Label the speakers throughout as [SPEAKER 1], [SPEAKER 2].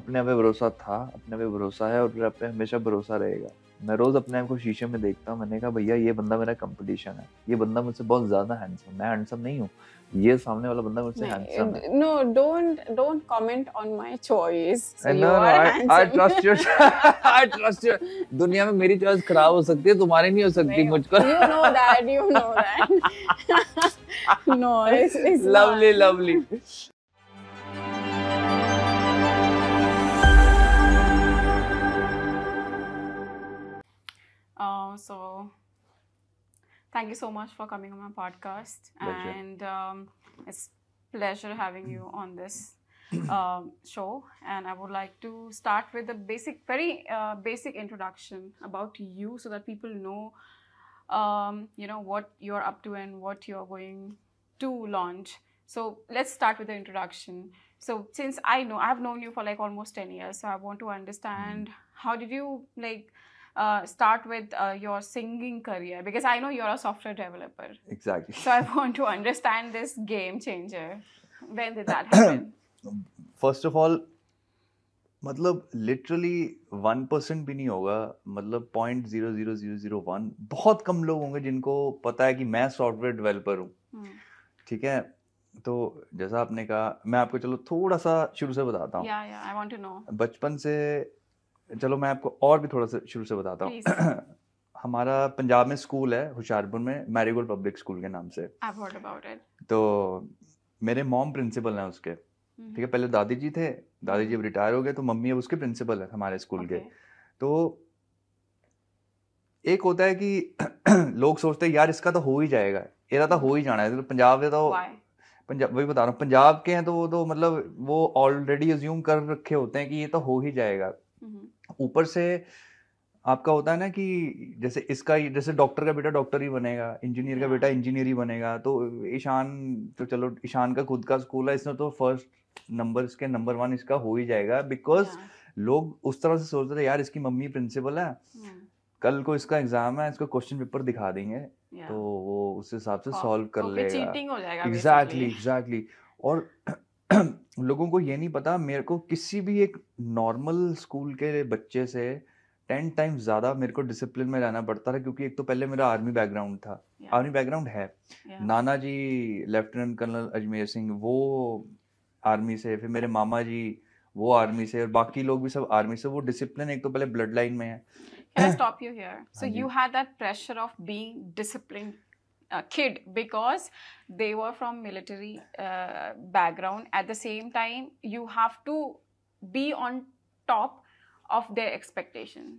[SPEAKER 1] अपने पे भरोसा था, अपने पे भरोसा है और मेरा पे हमेशा भरोसा रहेगा। मैं रोज अपने आप को शीशे में देखता हूँ, मैंने कहा भैया ये बंदा मेरा कंपटीशन है, ये बंदा मुझसे बहुत ज्यादा हैंडसम, मैं हैंडसम नहीं हूँ, ये सामने वाला बंदा मुझसे हैंडसम है।
[SPEAKER 2] No, don't comment on my choice. So you
[SPEAKER 1] No,
[SPEAKER 2] are
[SPEAKER 1] I
[SPEAKER 2] handsome.
[SPEAKER 1] trust your I trust your दुनिया में मेरी चॉइस खराब हो सकती है, तुम्हारी नहीं हो सकती मुझको।
[SPEAKER 2] You know that. No, it's
[SPEAKER 1] Lovely,
[SPEAKER 2] not.
[SPEAKER 1] lovely.
[SPEAKER 2] So thank you so much for coming on my podcast.
[SPEAKER 1] Pleasure.
[SPEAKER 2] And it's pleasure having you on this show. And I would like to start with a very basic introduction about you, so that people know, what you're up to and what you're going to launch. So let's start with the introduction. So since I've known you for like almost 10 years, so I want to understand how did you start with your singing career, because I know you're a software developer.
[SPEAKER 1] Exactly.
[SPEAKER 2] So I want to understand this game changer. When did that happen?
[SPEAKER 1] First of all, मतलब literally 1% भी नहीं होगा, मतलब 0.00001 बहुत कम लोग होंगे जिनको पता है कि मैं सॉफ्टवेयर डेवलपर हूँ। ठीक है, तो जैसा आपने कहा, मैं आपको चलो थोड़ा सा शुरू से बताता हूँ।
[SPEAKER 2] I want to know.
[SPEAKER 1] बचपन से, चलो मैं आपको और भी थोड़ा सा शुरू से बताता हूँ। हमारा पंजाब में स्कूल है होशियारपुर में, मैरीगोल्ड पब्लिक स्कूल के नाम से।
[SPEAKER 2] I've heard about it.
[SPEAKER 1] तो मेरे मॉम प्रिंसिपल हैं उसके, ठीक है। पहले दादी जी थे, दादी जी अब रिटायर हो गए, तो मम्मी अब उसके प्रिंसिपल है हमारे स्कूल के। तो एक होता है कि लोग सोचते हैं यार इसका तो हो ही जाएगा, ਇਹਦਾ तो हो ही जाना है। तो पंजाब के तो पंजाब, वही बता रहा हूँ, पंजाब के हैं तो वो तो मतलब वो ऑलरेडी अज्यूम कर रखे होते हैं कि ये तो हो ही जाएगा। ऊपर से आपका होता है ना कि जैसे इसका, जैसे डॉक्टर का बेटा डॉक्टर ही बनेगा, इंजीनियर का बेटा इंजीनियर ही बनेगा। तो ईशान, तो चलो ईशान का खुद का स्कूल है, इसने तो फर्स्ट नंबर, इसके नंबर 1 इसका हो ही जाएगा। बिकॉज लोग उस तरह से सोचते थे यार इसकी मम्मी प्रिंसिपल है, कल को इसका एग्जाम है, इसको क्वेश्चन पेपर दिखा देंगे तो वो उस हिसाब से सॉल्व कर लेगा।
[SPEAKER 2] चीटिंग हो जाएगा।
[SPEAKER 1] एग्जैक्टली। और लोगों को ये नहीं पता, मेरे को किसी भी एक नॉर्मल स्कूल के बच्चे से 10 टाइम्स ज़्यादा मेरे को डिसिप्लिन में रहना पड़ता था, क्योंकि एक तो पहले मेरा आर्मी बैकग्राउंड था, आर्मी बैकग्राउंड है। नाना जी लेफ्टिनेंट कर्नल अजमेर सिंह वो आर्मी से, फिर मेरे मामा जी वो आर्मी से, और बाकी लोग भी सब आर्मी से। वो डिसिप्लिन एक तो पहले ब्लड लाइन में है।
[SPEAKER 2] Can I stop you here? So you had that pressure of being disciplined kid because they were from military background. At the same time, you have to be on top of their expectation.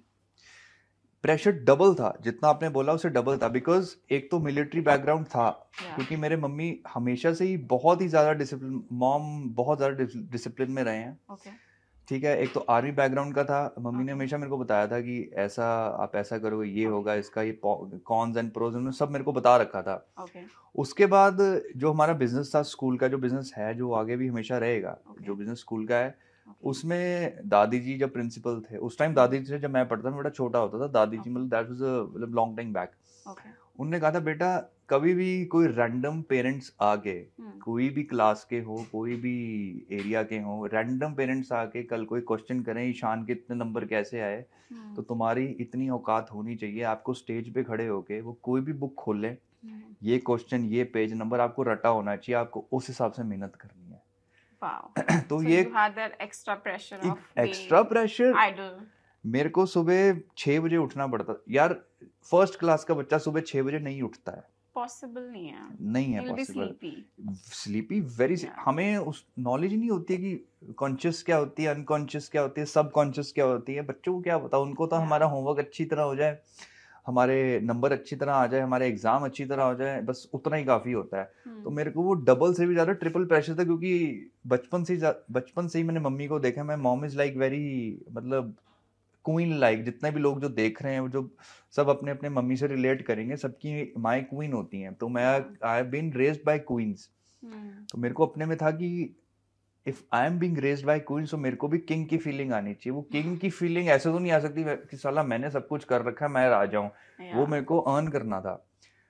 [SPEAKER 1] Pressure double था, जितना आपने बोला उससे double था। Because एक तो military background था, क्योंकि मेरे मम्मी हमेशा से ही बहुत ही ज्यादा डिसिप्लिन, मॉम बहुत ज्यादा डिसिप्लिन में रहे हैं। ठीक है, एक तो आर्मी बैकग्राउंड का था, मम्मी ने हमेशा मेरे को बताया था कि ऐसा आप ऐसा करोगे, ये होगा, इसका ये कॉन्स एंड प्रोज उन्होंने सब मेरे को बता रखा था। उसके बाद जो हमारा बिजनेस था, स्कूल का जो बिजनेस है, जो आगे भी हमेशा रहेगा, जो बिजनेस स्कूल का है, उसमें दादी जी जब प्रिंसिपल थे, उस टाइम दादी जी से जब मैं पढ़ता था, बड़ा छोटा होता था, दादी जी मतलब that was a long time back. उन्होंने कहा था बेटा कभी भी कोई रैंडम पेरेंट्स आके, कोई भी क्लास के हो, कोई भी एरिया के हो, रैंडम पेरेंट्स आके कल कोई क्वेश्चन करें ईशान के इतने नंबर कैसे आए, तो तुम्हारी इतनी औकात होनी चाहिए, आपको स्टेज पे खड़े होके वो कोई भी बुक खोलें, ये क्वेश्चन, ये पेज नंबर आपको रटा होना चाहिए, आपको उस हिसाब से मेहनत करनी है।
[SPEAKER 2] तो ये एक्स्ट्रा प्रेशर
[SPEAKER 1] idol. मेरे को सुबह 6 बजे उठना पड़ता यार। फर्स्ट क्लास का बच्चा सुबह 6 बजे नहीं उठता है,
[SPEAKER 2] पॉसिबल नहीं है
[SPEAKER 1] पॉसिबल। Sleepy very. हमें उस नॉलेज नहीं होती है कि कॉन्शियस क्या होती है, अनकॉन्शियस क्या होती है, सब कॉन्शियस क्या होती है। बच्चों को क्या पता, उनको तो हमारा होमवर्क अच्छी तरह हो जाए, हमारे नंबर अच्छी तरह आ जाए, हमारे एग्जाम अच्छी तरह हो जाए, बस उतना ही काफी होता है। तो मेरे को वो डबल से भी ज्यादा ट्रिपल प्रेशर था, क्योंकि बचपन से ही मैंने मम्मी को देखा। मैं मॉम इज लाइक वेरी, मतलब क्वीन लाइक। जितने भी लोग जो देख रहे हैं, जो सब अपने अपने मम्मी से रिलेट करेंगे, सबकी माई क्वीन होती हैं। तो मैं I have been raised by queens. तो मेरे को अपने में था कि if I am being raised by queen, so मेरे को भी किंग की फीलिंग आनी चाहिए। वो किंग की फीलिंग ऐसे तो नहीं आ सकती कि साला मैंने सब कुछ कर रखा है, मैं राजा हूँ। वो मेरे को अर्न करना था।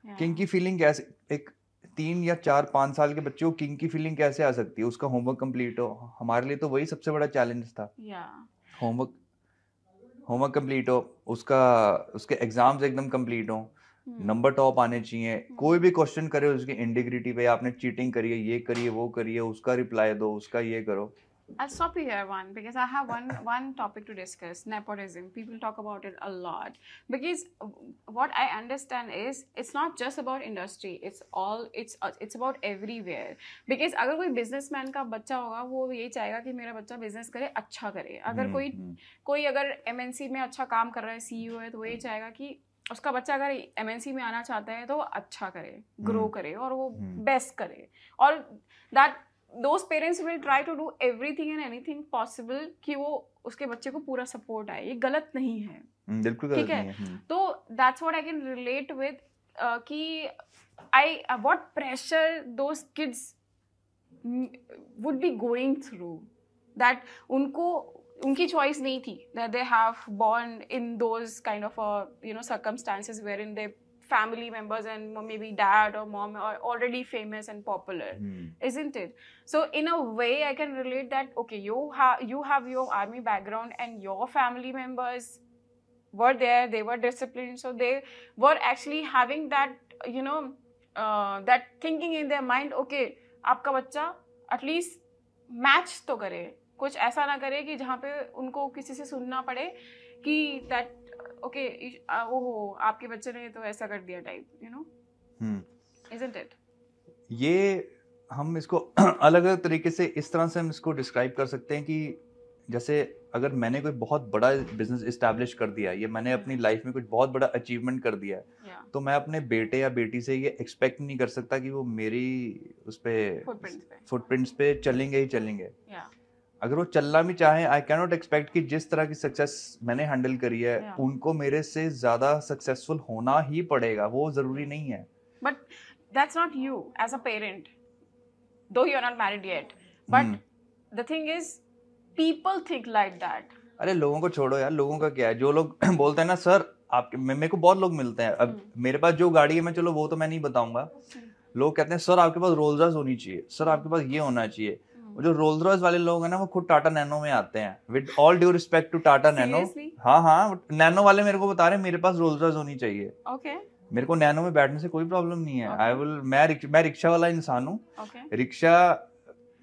[SPEAKER 1] किंग की फीलिंग कैसे, एक 3 या 4 5 साल के बच्चे को किंग की फीलिंग कैसे आ सकती है? उसका होमवर्क कंप्लीट हो। हमारे लिए तो वही सबसे बड़ा चैलेंज था। होमवर्क होमवर्क कंप्लीट हो, उसके एग्जाम्स एकदम कंप्लीट हो, नंबर टॉप आने चाहिए। कोई भी क्वेश्चन करे उसकी इंटीग्रिटी पे, आपने चीटिंग करी है, ये करिए, वो करिए, उसका रिप्लाई दो, उसका ये करो।
[SPEAKER 2] I'll stop you here one because I have one topic to discuss, nepotism. People talk about it a lot because what I understand is it's not just about industry. It's about everywhere. Because अगर कोई businessman का बच्चा होगा वो ये चाहेगा कि मेरा बच्चा business करे, अच्छा करे. अगर कोई अगर MNC में अच्छा काम कर रहा है, CEO है, तो वो ये चाहेगा कि उसका बच्चा अगर MNC में आना चाहता है तो वो अच्छा करे, ग्रो करे और वो बेस्ट करे. और that those parents will try to do everything and anything possible कि वो उसके बच्चे को पूरा सपोर्ट आए. ये गलत नहीं है,
[SPEAKER 1] बिल्कुल गलत नहीं है.
[SPEAKER 2] तो that's what I can relate with कि what pressure those kids would be going through, that उनकी choice नहीं थी, that they have born in those kind of circumstances wherein they family members and maybe dad or mom are already famous and popular, isn't it? So in a way I can relate that okay, you have your army background and your family members were there, they were disciplined, so they were actually having that that thinking in their mind, okay आपका बच्चा at least match तो करे, कुछ ऐसा ना करे कि जहाँ पे उनको किसी से सुनना पड़े कि that ओके ओहो आपके बच्चे ने तो ऐसा कर दिया टाइप, isn't it?
[SPEAKER 1] ये हम इसको अलग अलग तरीके से इस तरह से हम इसको डिस्क्राइब कर सकते हैं कि जैसे अगर मैंने कोई बहुत बड़ा बिजनेस इस्टेब्लिश कर दिया, ये मैंने अपनी लाइफ में कुछ बहुत बड़ा अचीवमेंट कर दिया है, तो मैं अपने बेटे या बेटी से ये एक्सपेक्ट नहीं कर सकता कि वो मेरी उस पे फुटप्रिंट्स पे चलेंगे ही चलेंगे. अगर वो चलना भी चाहे, आई कैन नॉट एक्सपेक्ट कि जिस तरह की सक्सेस मैंने हैंडल करी है उनको मेरे से ज्यादा सक्सेसफुल होना ही पड़ेगा, वो जरूरी नहीं है.
[SPEAKER 2] But that's not you as a parent, though you are not married yet, but the thing is people think like that.
[SPEAKER 1] अरे लोगों को छोड़ो यार, लोगों का क्या है. जो लोग बोलते हैं ना सर आपके, मेरे को बहुत लोग मिलते हैं. अब मेरे पास जो गाड़ी है, मैं चलो वो तो मैं नहीं बताऊंगा, लोग कहते हैं सर आपके पास रोल्स रॉयस होनी चाहिए, सर आपके पास ये होना चाहिए. जो रोल्स रॉयस वाले लोग हैं ना, वो खुद टाटा नैनो में आते हैं. With all due respect to Tata Nano, हाँ नैनो वाले मेरे को बता रहे हैं मेरे पास रोल्स रॉयस होनी चाहिए. मेरे को नैनो में बैठने से कोई प्रॉब्लम नहीं है. मैं रिक्शा वाला इंसान हूँ. रिक्शा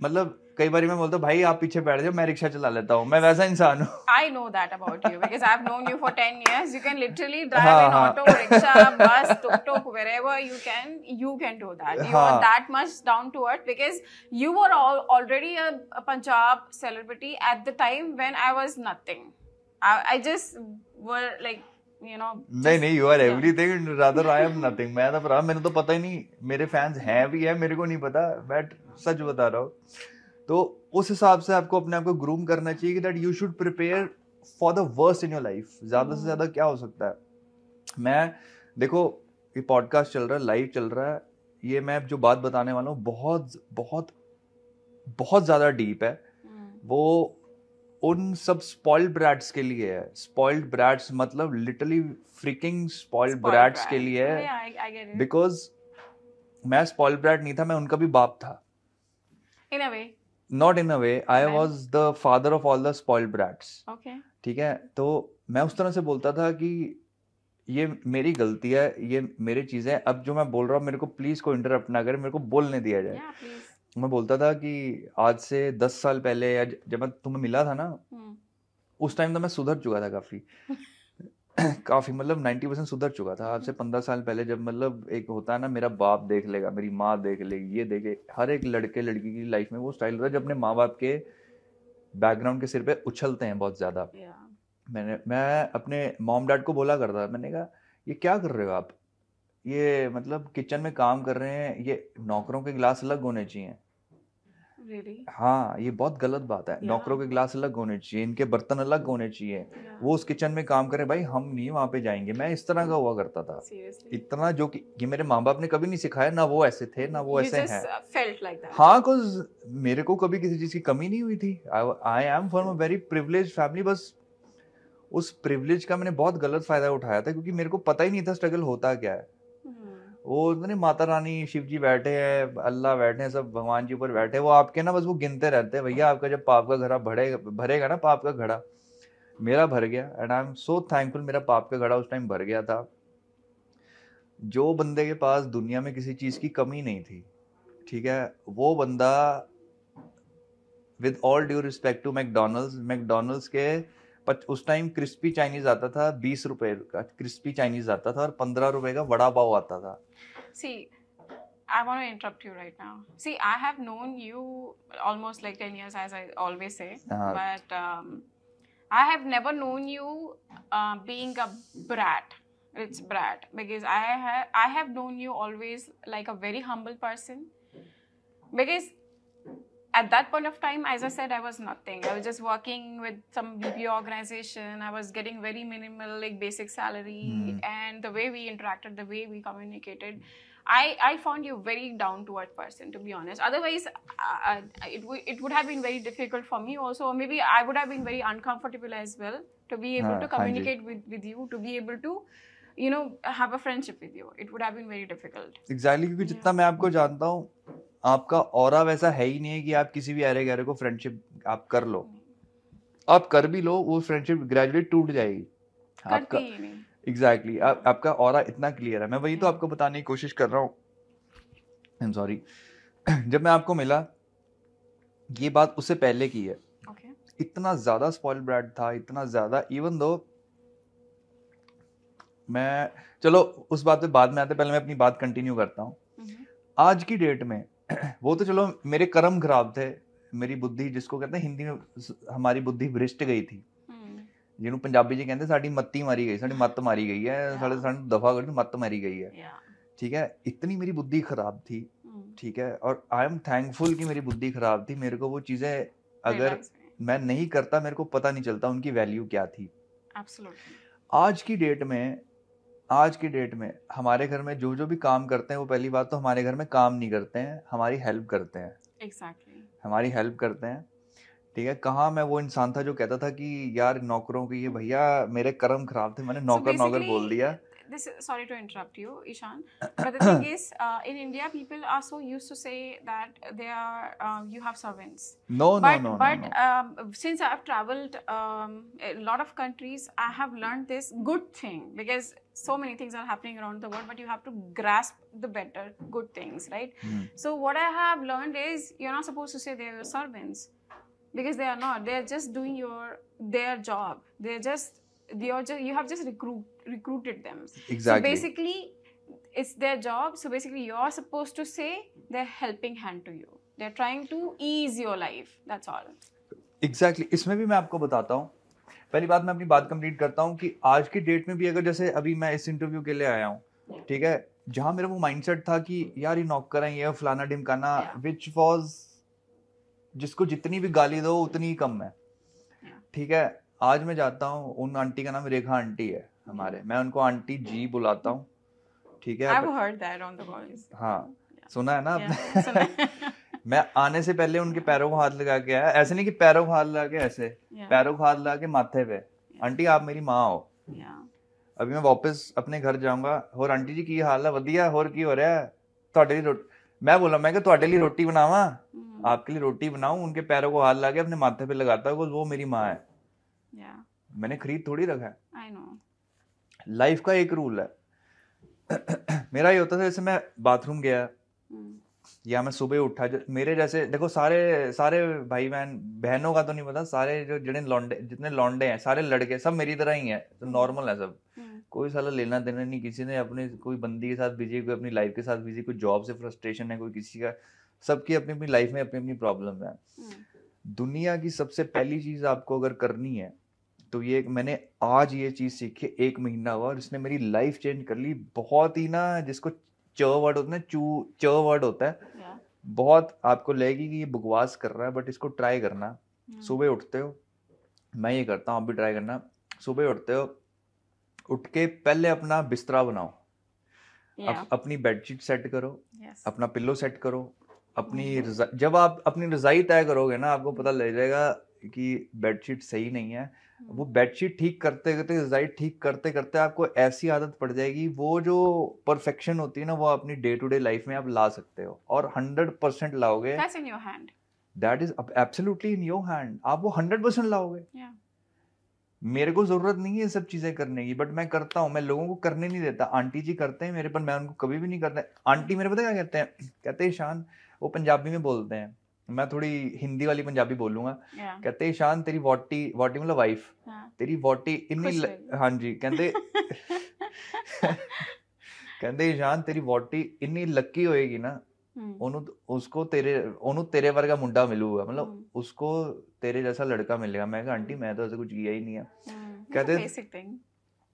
[SPEAKER 1] मतलब कई बार मैं बोलता हूँ भाई आप पीछे बैठ जाओ, मैं रिक्शा चला लेता हूँ, मैं वैसा इंसान हूँ.
[SPEAKER 2] I know that about you because I've known you for 10 years. You can literally drive an auto, rickshaw, bus, tuk-tuk, wherever you can do that. You are that much down to earth because you were already a Punjab celebrity at the time when I was nothing. I just were like,
[SPEAKER 1] नहीं you are everything, rather I am nothing. मैं तो भरा, मैंने तो पता ही नहीं मेरे fans हैं भी है, मेरे को नहीं पता, मैं सच बता रहा हूँ. तो उस हिसाब से आपको अपने आप को ग्रूम करना चाहिए कि that you should prepare for the worst in your life. ज्यादा से ज्यादा क्या हो सकता है. मैं देखो ये पॉडकास्ट चल रहा है, लाइव चल रहा है, ये मैं जो बात बताने वाला हूँ बहुत बहुत बहुत ज्यादा डीप है. वो उन सब स्पॉइल्ड ब्रैट्स के लिए है. स्पॉइल्ड ब्रैट्स मतलब लिटरली फ्रिकिंग स्पॉइल्ड ब्रैट्स के लिए है. बिकॉज मैं स्पॉइल्ड ब्रैट नहीं था, मैं उनका भी बाप था.
[SPEAKER 2] In a way.
[SPEAKER 1] Not in a way. I was the father of all the spoiled brats.
[SPEAKER 2] Okay.
[SPEAKER 1] ठीक है, तो मैं उस तरह से बोलता था कि ये मेरी गलती है, ये मेरी चीजें. अब जो मैं बोल रहा हूँ मेरे को प्लीज कोई इंटरप्ट ना करे, मेरे को बोलने दिया जाए. मैं बोलता था कि आज से 10 साल पहले या जब मैं तुम्हें मिला था ना, उस टाइम तो मैं सुधर चुका था काफी काफी मतलब 90% सुधर चुका था. आज से 15 साल पहले जब मतलब एक होता है ना, मेरा बाप देख लेगा, मेरी माँ देख लेगी, ये देखे, हर एक लड़के लड़की की लाइफ में वो स्टाइल होता है जब अपने माँ बाप के बैकग्राउंड के सिर पे उछलते हैं बहुत ज्यादा. मैं अपने मॉम डैड को बोला करता, मैंने कहा ये क्या कर रहे हो आप, ये मतलब किचन में काम कर रहे हैं, ये नौकरों के गिलास अलग होने चाहिए.
[SPEAKER 2] Really?
[SPEAKER 1] हाँ, ये बहुत गलत बात है. नौकरों के गिलास अलग होने चाहिए, इनके बर्तन अलग होने चाहिए. वो उस किचन में काम करें, भाई हम नहीं वहां पे जाएंगे. मैं इस तरह का हुआ करता था. Seriously? इतना जो कि ये मेरे माँ बाप ने कभी नहीं सिखाया, ना वो ऐसे थे ना वो ऐसे हैं.
[SPEAKER 2] Felt like that.
[SPEAKER 1] हाँ, cause मेरे को कभी किसी चीज की कमी नहीं हुई थी. I am from a very privileged family. बस उस प्रिविलेज का मैंने बहुत गलत फायदा उठाया था क्योंकि मेरे को पता ही नहीं था स्ट्रगल होता क्या है. वो नहीं, माता रानी शिव जी बैठे हैं, अल्लाह बैठे हैं, सब भगवान जी ऊपर बैठे हैं, वो आपके ना बस वो गिनते रहते हैं, भैया आपका जब पाप का घड़ा भरेगा ना, पाप का घड़ा मेरा भर गया, and I am so thankful, मेरा पाप का घड़ा उस टाइम भर गया था। जो बंदे के पास दुनिया में किसी चीज की कमी नहीं थी, ठीक है, वो बंदा, with all due respect to McDonald's के उस टाइम क्रिस्पी चाइनीज आता था, 20 रुपए का क्रिस्पी चाइनीज आता था, और 15 रुपए का वड़ा पाव आता था।
[SPEAKER 2] See, I want to interrupt you right now. See, I have known you almost like 10 years, as I always say, but I have never known you being a brat. It's brat because I have known you always like a very humble person. Because at that point of time, as I said, I was nothing. I was just working with some BPO organization. I was getting very minimal, like basic salary, and the way we interacted, the way we communicated, I found you very down to earth person, to be honest. Otherwise, it would have been very difficult for me also, or maybe I would have been very uncomfortable as well to be able to communicate with you, to be able to, you know, have a friendship with you. It would have been very difficult.
[SPEAKER 1] Exactly, क्योंकि जितना मैं आपको जानता हूँ, आपका aura वैसा है ही नहीं है कि आप किसी भी अरे गहरे को फ्रेंडशिप आप कर लो, आप कर भी लो, वो फ्रेंडशिप ग्रेजुअली टूट जाएगी आपका। एग्जैक्टली, आपका ऑरा इतना क्लियर है। मैं वही तो आपको बताने की कोशिश कर रहा हूँ। आई एम सॉरी, जब मैं आपको मिला, ये बात उससे पहले की है, इतना ज्यादा स्पॉइल ब्रैट था, इतना ज्यादा, इवन दो मैं, चलो उस बात पे बाद में आते, पहले मैं अपनी बात कंटिन्यू करता हूँ। आज की डेट में वो तो चलो मेरे कर्म खराब थे, मेरी बुद्धि, जिसको कहते हैं हिंदी में हमारी बुद्धि भ्रष्ट गई थी, ਜਿਹਨੂੰ ਪੰਜਾਬੀ ਜੀ ਕਹਿੰਦੇ ਸਾਡੀ ਮੱਤੀ ਮਾਰੀ ਗਈ, ਸਾਡੀ ਮੱਤ ਮਾਰੀ ਗਈ ਹੈ, ਸਾਨੂੰ ਦਫਾ कर, मत मारी गई है, ठीक है। इतनी मेरी बुद्धि खराब थी, ठीक है, और आई एम थैंकफुल कि मेरी बुद्धि खराब थी। मेरे को वो चीजें अगर मैं नहीं करता, मेरे को पता नहीं चलता उनकी वैल्यू क्या थी। आज की डेट में हमारे घर में जो भी काम करते हैं, वो पहली बात तो हमारे घर में काम नहीं करते हैं, हमारी हेल्प करते हैं। हमारी हेल्प करते हैं, ठीक है। कहाँ मैं वो इंसान था जो कहता था कि यार नौकरों की, ये भैया मेरे कर्म खराब थे, मैंने नौकर बोल दिया।
[SPEAKER 2] Sorry to interrupt you, Ishan, but the thing is, in India, people are so used to say that they are, you have servants. No. Since I have traveled a lot of countries, I have learned this good thing, because so many things are happening around the world, but you have to grasp the better good things, right? So what I have learned is, you're not supposed to say they are your servants, because they are not. They are just doing their job. You have just recruited them. Exactly. So basically, it's their job. So basically, you're supposed to say they're helping hand to you. They're trying to ease your life. That's all.
[SPEAKER 1] Exactly. इसमें भी मैं आपको बताता हूँ। पहली बात, मैं अपनी बात कंप्लीट करता हूँ कि आज की डेट में भी अगर, जैसे अभी मैं इस इंटरव्यू के लिए आया हूँ, ठीक है, जहाँ मेरा वो माइंडसेट था कि यार ये नौकर है, ये फलाना ढिमकाना, विच वॉज, जिसको जितनी भी गाली दो उतनी ही कम है, ठीक है। आज मैं जाता हूँ, उन आंटी का नाम रेखा आंटी है हमारे, मैं उनको आंटी जी बुलाता हूँ, ठीक है।
[SPEAKER 2] I've heard that on the voice.
[SPEAKER 1] हाँ, सुना है ना आपने? मैं आने से पहले उनके पैरों को हाथ लगा के आया, ऐसे नहीं कि पैरों को हाथ लगा के, ऐसे पैरों को हाथ लगा के माथे पे, आंटी आप मेरी माँ हो। अभी मैं वापस अपने घर जाऊंगा, और आंटी जी की हाल है, वधिया, होर की हो रहा है, ਤੁਹਾਡੇ ਲਈ रोटी, मैं बोला, मैं ਤੁਹਾਡੇ ਲਈ रोटी बनावा, आपके लिए रोटी बनाऊं, उनके पैरों को हाथ लगा के अपने माथे पे लगाता है, वो मेरी माँ है। मैंने खरीद थोड़ी रखा है।
[SPEAKER 2] I know.
[SPEAKER 1] लाइफ का एक रूल है। मेरा ये होता था, जैसे मैं बाथरूम गया या मैं सुबह उठा, मेरे जैसे देखो, सारे भाई बहनों का तो नहीं पता, सारे जितने लौंडे हैं, सारे लड़के सब मेरी तरह ही हैं, तो नॉर्मल है सब, कोई साला लेना देना नहीं, किसी ने अपने कोई बंदी के साथ बिजी, कोई अपनी लाइफ के साथ बिजी, कोई जॉब से फ्रस्ट्रेशन है, कोई किसी का, सबकी अपनी अपनी लाइफ में अपनी अपनी प्रॉब्लम है। दुनिया की सबसे पहली चीज आपको अगर करनी है, तो ये मैंने आज ये चीज सीखी, 1 महीना हुआ और इसने मेरी लाइफ चेंज कर ली। बहुत ही ना, जिसको च वर्ड होता है, च वर्ड होता है, बहुत आपको लगेगी कि ये बकवास कर रहा है, बट इसको ट्राई करना। सुबह उठते हो, मैं ये करता हूँ, आप भी ट्राई करना। सुबह उठते हो, उठ के पहले अपना बिस्तरा बनाओ, अपनी बेडशीट सेट करो, अपना पिल्लो सेट करो, जब आप अपनी रजाई तय करोगे ना, आपको पता लग जाएगा कि बेडशीट सही नहीं है, वो बेडशीट ठीक करते करते, रजाई ठीक करते करते आपको ऐसी आदत पड़ जाएगी, वो जो परफेक्शन होती है ना, वो अपनी डे टू डे लाइफ में आप ला सकते हो और 100% लाओगे.
[SPEAKER 2] That's in your hand.
[SPEAKER 1] That is absolutely in your hand. आप वो 100% लाओगे.
[SPEAKER 2] Yeah.
[SPEAKER 1] मेरे को जरूरत नहीं है ये सब चीजें करने की, बट मैं करता हूँ. मैं लोगों को करने नहीं देता. आंटी जी करते हैं मेरे पर, मैं उनको कभी भी नहीं करता. आंटी मेरे पता क्या कहते हैं? कहते हैं ईशान, वो पंजाबी में बोलते हैं, मैं थोड़ी हिंदी वाली पंजाबी बोलूंगा.
[SPEAKER 2] Yeah.
[SPEAKER 1] कहते हैं ईशान तेरी वोटी, वोटी मतलब वाइफ,
[SPEAKER 2] हाँ.
[SPEAKER 1] तेरी वोटी इन्नी
[SPEAKER 2] खुश रहेगी.
[SPEAKER 1] हाँ जी, कहते ਕਹਿੰਦੇ ईशान तेरी वोटी इन्नी लक्की होएगी ना, उसको तेरे वर्गा मुंडा मिलूगा, मतलब उसको तेरे जैसा लड़का मिलेगा. मैं कहा आंटी मैं तो ऐसा कुछ किया ही नहीं है. कहते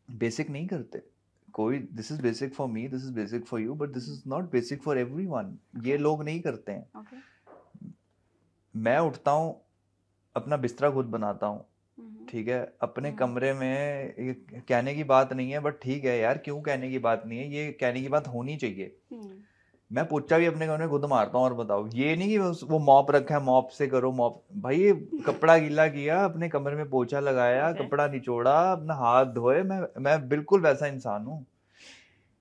[SPEAKER 1] बेसिक नहीं करते कोई. This is basic for me, this is basic for you, but this is not basic for everyone. ये लोग नहीं करते हैं. मैं उठता हूँ, अपना बिस्तरा खुद बनाता हूँ, ठीक है, अपने कमरे में. ये कहने की बात नहीं है, बट ठीक है यार, क्यों कहने की बात नहीं है, ये कहने की बात होनी चाहिए. मैं पोछा भी अपने कमरे में खुद मारता हूँ. और बताओ, ये नहीं कि वो मॉप रखा है, मॉप से करो मॉप. भाई ये कपड़ा गीला किया, अपने कमरे में पोछा लगाया, कपड़ा निचोड़ा, अपना हाथ धोए. मैं बिल्कुल वैसा इंसान हूँ.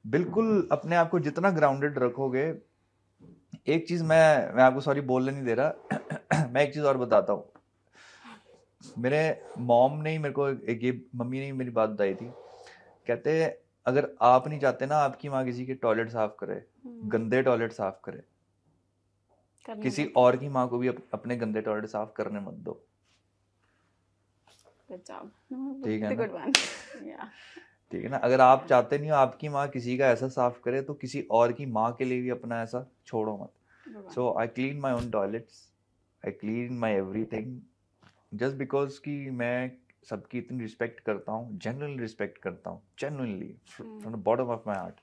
[SPEAKER 1] बिल्कुल अपने आप को जितना ग्राउंडेड रखोगे. एक चीज मैं आपको सॉरी बोलने नहीं दे रहा. मैं एक चीज और बताता हूँ. मेरे मॉम ने ही मेरे को ये मम्मी ने ही मेरी बात बताई थी. कहते अगर आप नहीं चाहते ना आपकी माँ किसी के टॉयलेट साफ करे, गंदे टॉयलेट साफ करे, किसी और की माँ को भी अपने गंदे टॉयलेट साफ करने मत दो. ठीक है ना? ठीक है ना? अगर आप चाहते नहीं हो आपकी माँ किसी का ऐसा साफ करे, तो किसी और की माँ के लिए भी अपना ऐसा छोड़ो मत. So I clean my own toilets, I clean my everything, just because कि मैं सबकी इतनी रिस्पेक्ट करता हूँ, जेन्युइनली रिस्पेक्ट करता हूँ, genuinely from the bottom of my heart.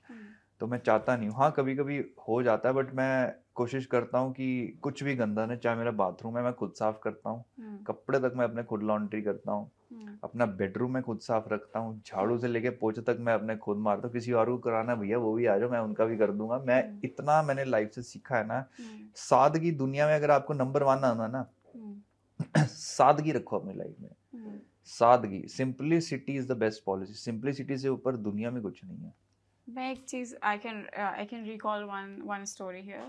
[SPEAKER 1] तो मैं चाहता नहीं हूँ. हाँ कभी कभी हो जाता है, बट मैं कोशिश करता हूँ कि कुछ भी गंदा नहीं, चाहे मेरा बाथरूम है मैं खुद साफ करता हूँ, कपड़े तक मैं अपने खुद लॉन्ड्री करता हूँ, अपना बेडरूम में खुद साफ रखता हूँ, झाड़ू से लेके पोछे तक मैं अपने खुद मारता हूँ. किसी और को कराना भैया वो भी आ जाओ, मैं उनका भी कर दूंगा. मैं इतना मैंने लाइफ से सीखा है ना. सादगी दुनिया में अगर आपको नंबर 1 आना ना, सादगी रखो अपनी लाइफ में. सादगी, simplicity is the best policy. Simplicity से ऊपर दुनिया में कुछ नहीं है.
[SPEAKER 2] मैं एक चीज I can recall one story here.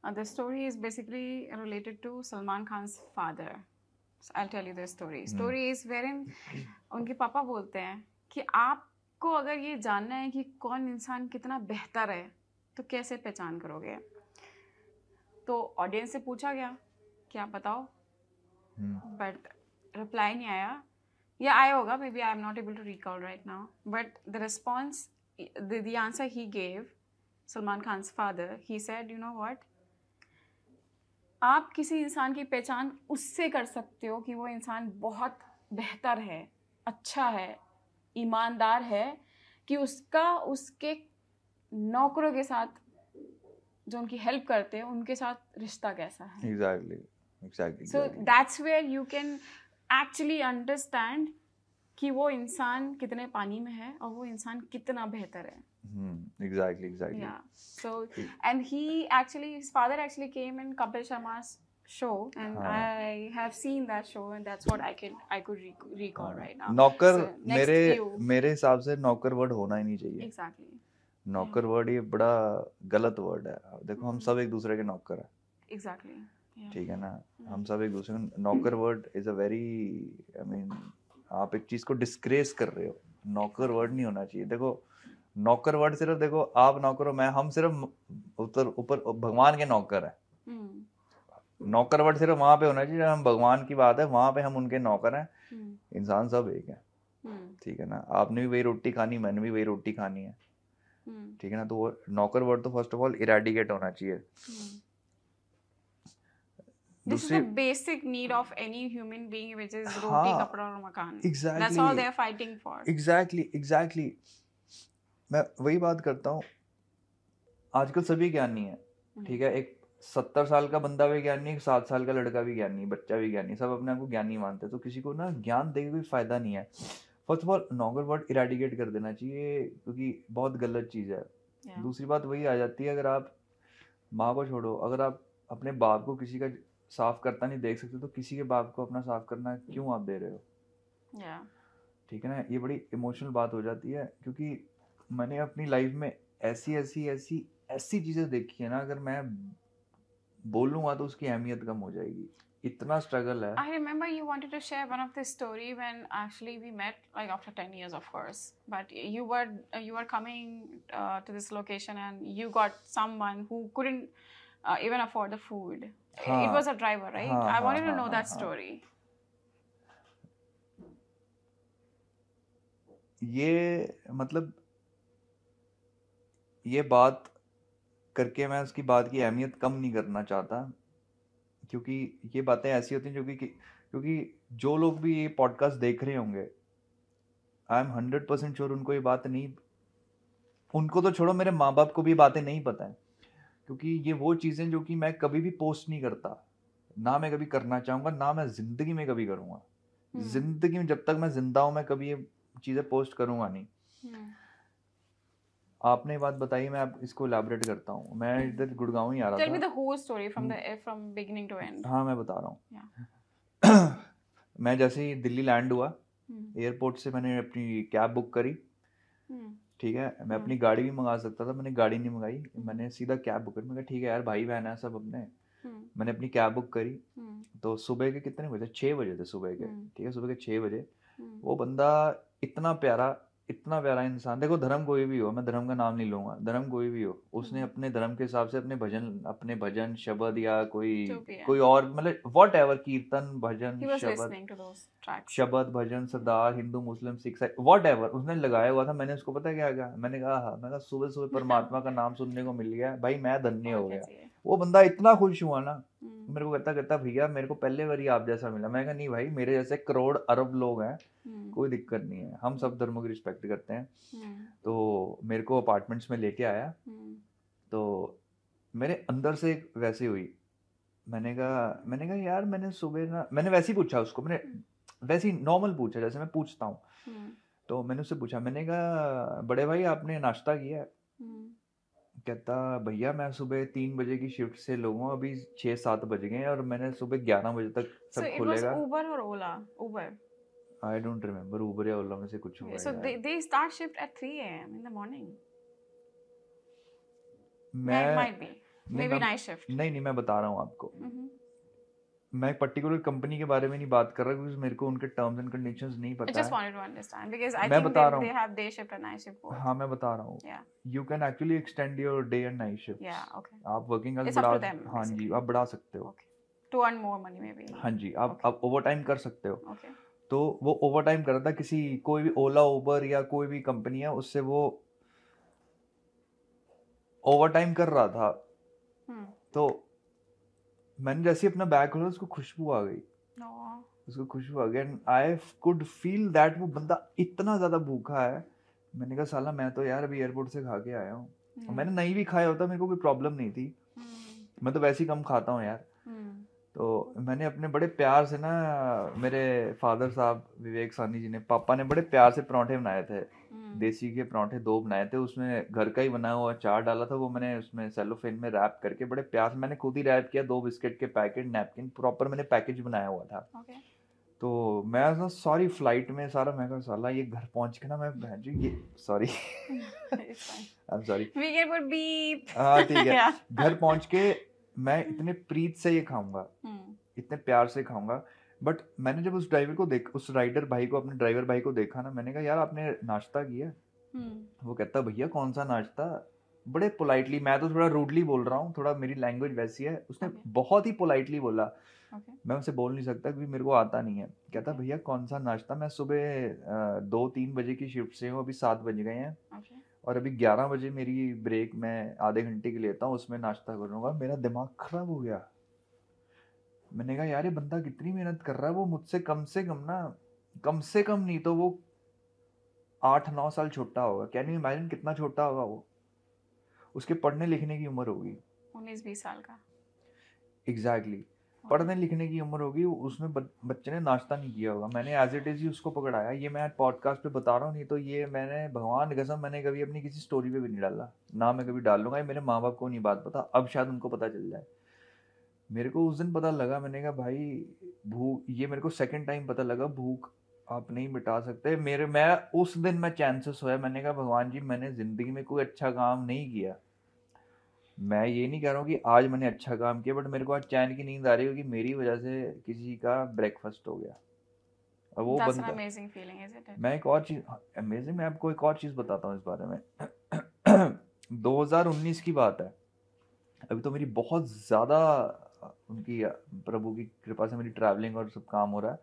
[SPEAKER 2] The story is basically related to Salman Khan's father. So I'll tell you the story. Story is wherein उनके पापा बोलते हैं कि आपको अगर ये जानना है कि कौन इंसान कितना बेहतर है तो कैसे पहचान करोगे. तो ऑडियंस से पूछा गया कि आप बताओ, बट रिप्लाई नहीं आया, या आया होगा, maybe I am not able to recall right now, but the response, the answer he gave, Salman Khan's father, he said, you know what, आप किसी इंसान की पहचान उससे कर सकते हो कि वो इंसान बहुत बेहतर है, अच्छा है, ईमानदार है, कि उसके नौकरों के साथ जो उनकी हेल्प करते हैं उनके साथ रिश्ता कैसा है.
[SPEAKER 1] Exactly.
[SPEAKER 2] So that's where you can actually understand कि वो इंसान कितने पानी में है और वो इंसान कितना बेहतर है.
[SPEAKER 1] Exactly.
[SPEAKER 2] Yeah. So and his father actually came in Kapil Sharma's show, and I have seen that show, and that's what I could recall right now.
[SPEAKER 1] नौकर, मेरे हिसाब से नौकर वर्ड होना ही नहीं चाहिए.
[SPEAKER 2] Exactly.
[SPEAKER 1] नौकर वर्ड ये बड़ा गलत वर्ड है. देखो हम सब एक दूसरे के नौकर हैं.
[SPEAKER 2] Exactly.
[SPEAKER 1] ठीक है ना? हम सब एक दूसरे के नौकर word is a very, I mean आप एक चीज को डिस्ग्रेस कर रहे हो. नौकर वर्ड नहीं होना चाहिए. देखो नौकर वर्ड सिर्फ, देखो आप नौकर हो, मैं, हम सिर्फ ऊपर भगवान के नौकर हैं. नौकर वर्ड सिर्फ वहां पे होना चाहिए हम भगवान की बात है, वहां पे हम उनके नौकर हैं. इंसान सब एक है. ठीक है ना? आपने भी वही रोटी खानी, मैंने भी वही रोटी खानी है. ठीक है ना? तो वो नौकर वर्ड तो फर्स्ट ऑफ ऑल इरेडिकेट होना चाहिए.
[SPEAKER 2] This is the basic need of any human being, which is roti, kapda और मकान.
[SPEAKER 1] Exactly.
[SPEAKER 2] That's all they are fighting for.
[SPEAKER 1] Exactly. मैं वही बात करता हूँ. आजकल सभी ज्ञानी है. ठीक है? एक 70 साल का बंदा भी ज्ञानी, एक 7 साल का लड़का भी ज्ञानी, बच्चा भी ज्ञानी, सब अपने आप को ज्ञानी मानते हैं. तो किसी को ना ज्ञान देके कोई फायदा नहीं है. फर्स्ट ऑफ ऑल नौकर वर्ड इरेडिकेट कर देना चाहिए, क्योंकि बहुत गलत चीज़ है. दूसरी बात वही आ जाती है, अगर आप माँ को छोड़ो, अगर आप अपने बाप को किसी का साफ करता नहीं देख सकते, तो किसी के बाप को अपना साफ करना क्यों आप दे रहे हो?
[SPEAKER 2] Yeah.
[SPEAKER 1] ठीक है ना, ये बड़ी इमोशनल बात हो जाती है क्योंकि मैंने अपनी लाइफ में ऐसी ऐसी ऐसी ऐसी चीज़ें देखी है ना, अगर मैं बोलूँगा तो उसकी अहमियत कम हो जाएगी, इतना स्ट्रगल है।
[SPEAKER 2] I remember you wanted to share one of the story when actually we met, like after 10 years, of course. But you were coming to this location and you got someone who couldn't even afford the food. It
[SPEAKER 1] हाँ
[SPEAKER 2] was a driver, right?
[SPEAKER 1] हाँ
[SPEAKER 2] I
[SPEAKER 1] हाँ
[SPEAKER 2] wanted to
[SPEAKER 1] हाँ
[SPEAKER 2] know
[SPEAKER 1] हाँ
[SPEAKER 2] that
[SPEAKER 1] हाँ,
[SPEAKER 2] story.
[SPEAKER 1] ये मतलब ये बात करके मैं उसकी बात की अहमियत कम नहीं करना चाहता, क्योंकि ये बातें ऐसी होती हैं जो कि क्योंकि जो लोग भी ये पॉडकास्ट देख रहे होंगे, आई एम 100% श्योर उनको ये बात नहीं, उनको तो छोड़ो, मेरे माँ बाप को भी बातें नहीं पता है, क्योंकि ये वो चीज़ें जो कि मैं कभी भी पोस्ट नहीं करता, ना मैं कभी करना चाहूँगा, ना मैं ज़िंदगी में कभी करूँगा। ज़िंदगी में जब तक मैं ज़िंदा हूँ मैं कभी ये चीज़ें पोस्ट करूँगा नहीं। आपने ये बात बताई, मैं अब इसको इलैबोरेट करता हूँ। मैं इधर गुड़गांव ही आ रहा
[SPEAKER 2] Tell me
[SPEAKER 1] था।
[SPEAKER 2] the whole story from beginning to end.
[SPEAKER 1] हाँ मैं बता रहा हूँ।
[SPEAKER 2] Yeah.
[SPEAKER 1] मैं जैसे ही दिल्ली लैंड हुआ, एयरपोर्ट से मैंने अपनी कैब बुक करी, ठीक है, मैं अपनी गाड़ी भी मंगा सकता था, मैंने गाड़ी नहीं मंगाई, मैंने सीधा कैब बुक करी। मैं कहा ठीक है यार, भाई बहन है सब अपने। मैंने अपनी कैब बुक करी, तो सुबह के कितने बजे, 6 बजे थे सुबह के, ठीक है, सुबह के 6 बजे। वो बंदा इतना प्यारा इंसान, देखो धर्म कोई भी हो, मैं धर्म का नाम नहीं लूंगा, धर्म कोई भी हो, उसने अपने धर्म के हिसाब से अपने भजन शब्द या कोई और मतलब वॉट एवर, कीर्तन भजन शब्द भजन सरदार हिंदू मुस्लिम सिख वॉट एवर उसने लगाया हुआ था। मैंने उसको पता क्या कहा, मैंने कहा सुबह सुबह परमात्मा का नाम सुनने को मिल गया भाई, मैं धन्य हो गया। वो बंदा इतना खुश हुआ ना, मेरे को कहता भैया मेरे को पहले बार ही आप जैसा मिला। मैं कहा नहीं भाई, मेरे जैसे करोड़ अरब लोग हैं, कोई दिक्कत नहीं है, हम सब धर्मों की रिस्पेक्ट करते हैं। तो मेरे को अपार्टमेंट्स में लेके आया, तो मेरे अंदर से एक वैसे हुई, मैंने कहा यार, मैंने सुबह ना, मैंने वैसे ही पूछा उसको, मैंने वैसे ही नॉर्मल पूछा जैसे मैं पूछता हूँ। तो मैंने उससे पूछा, मैंने कहा बड़े भाई आपने नाश्ता किया है? कहता भैया मैं सुबह 3 बजे की शिफ्ट से लोगों, अभी 6-7 बज गए हैं और मैंने सुबह 11 बजे तक सब खुलेगा।
[SPEAKER 2] Uber or Ola? Uber.
[SPEAKER 1] I don't remember, Uber या Ola में से कुछ हुआ।
[SPEAKER 2] So they start shift at 3 a.m. in the morning. Might be. Maybe night shift.
[SPEAKER 1] नहीं मैं बता रहा हूँ आपको, मैं पर्टिकुलर कंपनी के बारे में नहीं बात कर रहा क्योंकि मेरे को उनके टर्म्स एंड कंडीशंस नहीं पता है।
[SPEAKER 2] I just wanted to understand because I think they have day shift and night shift both.
[SPEAKER 1] हाँ मैं बता रहा हूँ। You can actually extend your day and night shift.
[SPEAKER 2] Yeah, okay.
[SPEAKER 1] आप वर्किंग आवर्स
[SPEAKER 2] बढ़ा,
[SPEAKER 1] हाँ जी आप बढ़ा सकते हो।
[SPEAKER 2] To earn more money maybe.
[SPEAKER 1] हाँ जी आप ओवर टाइम कर सकते हो।
[SPEAKER 2] Okay.
[SPEAKER 1] तो वो ओवर टाइम कर रहा था, कोई भी ओला उबर या कोई भी कंपनी है उससे वो ओवर टाइम कर रहा था। तो मैंने जैसे अपना बैग खोला, उसको खुशबू आ गई, उसको खुशबू आ गई and I could feel that वो बंदा इतना ज्यादा भूखा है। मैंने कहा साला मैं तो यार अभी एयरपोर्ट से खा के आया हूँ, मैंने नहीं भी खाया होता मेरे को कोई प्रॉब्लम नहीं थी, मैं तो वैसे ही कम खाता हूँ यार। तो मैंने अपने बड़े प्यार से ना, मेरे फादर साहब विवेक सानी जी ने, पापा ने बड़े प्यार से परांठे बनाए थे, देसी के परांठे 2 बनाए थे, उसमें घर का ही बना हुआ अचार डाला था, वो मैंने उसमें सेलोफेन में रैप करके बड़े प्यार से मैंने खुद ही रैप किया, 2 बिस्किट के पैकेट, नैपकिन, प्रॉपर मैंने पैकेज बनाया हुआ था। तो मैं ना सारी फ्लाइट में सारा, मैं कहा साला ये घर पहुंच के ना मैं ये सॉरी आई एम सॉरी हाँ ठीक है, घर पहुंच के मैं इतने प्रीत से ये खाऊंगा, इतने प्यार से खाऊंगा। बट मैंने जब उस राइडर भाई को, अपने ड्राइवर भाई को देखा ना, मैंने कहा यार आपने नाश्ता किया? वो कहता भैया कौन सा नाश्ता, बड़े पोलाइटली, मैं तो थोड़ा रूडली बोल रहा हूँ, थोड़ा मेरी लैंग्वेज वैसी है, उसने बहुत ही पोलाइटली बोला, मैं उनसे बोल नहीं सकता क्योंकि मेरे को आता नहीं है। कहता भैया कौन सा नाश्ता, मैं सुबह 2-3 बजे की शिफ्ट से हूँ, अभी 7 बज गए हैं और अभी 11 बजे मेरी ब्रेक, मैं आधे घंटे की लेता हूँ, उसमें नाश्ता करूँगा। मेरा दिमाग खराब हो गया, मैंने कहा यार ये बंदा कितनी मेहनत कर रहा है, वो मुझसे कम से कम नहीं तो वो 8-9 साल छोटा होगा, कैन यू इमेजिन कितना छोटा होगा वो, उसके पढ़ने लिखने की उम्र होगी
[SPEAKER 2] 19-20 साल का,
[SPEAKER 1] एग्जैक्टली पढ़ने लिखने की उम्र होगी, उसमें बच्चे ने नाश्ता नहीं किया होगा। मैंने एज इट इज ही उसको पकड़ाया, ये मैं पॉडकास्ट पे बता रहा हूँ, नहीं तो ये मैंने भगवान कसम मैंने कभी अपनी किसी स्टोरी पे भी नहीं डाला, ना मैं कभी डाल लूंगा, ये मेरे माँ बाप को नहीं बात पता, अब शायद उनको पता चल जाए। मेरे को उस दिन पता लगा, मैंने कहा भाई भूख, ये मेरे को सेकंड टाइम पता लगा भूख आप नहीं मिटा सकते मेरे। मैं उस दिन मैं चैन से सोया, मैंने कहा भगवान जी मैंने जिंदगी में कोई अच्छा काम नहीं किया। मैं ये नहीं कह रहा हूँ कि आज मैंने अच्छा काम किया, बट मेरे को आज चैन की नींद आ रही है कि मेरी वजह से किसी का ब्रेकफास्ट हो गया। और वो
[SPEAKER 2] That's an
[SPEAKER 1] बंदा,
[SPEAKER 2] amazing feeling, isn't it?
[SPEAKER 1] मैं एक और चीज अमेजिंग, मैं आपको एक और चीज बताता हूँ इस बारे में। 2019 की बात है, अभी तो मेरी बहुत ज़्यादा उनकी प्रभु की कृपा से मेरी ट्रैवलिंग और सब काम हो रहा है।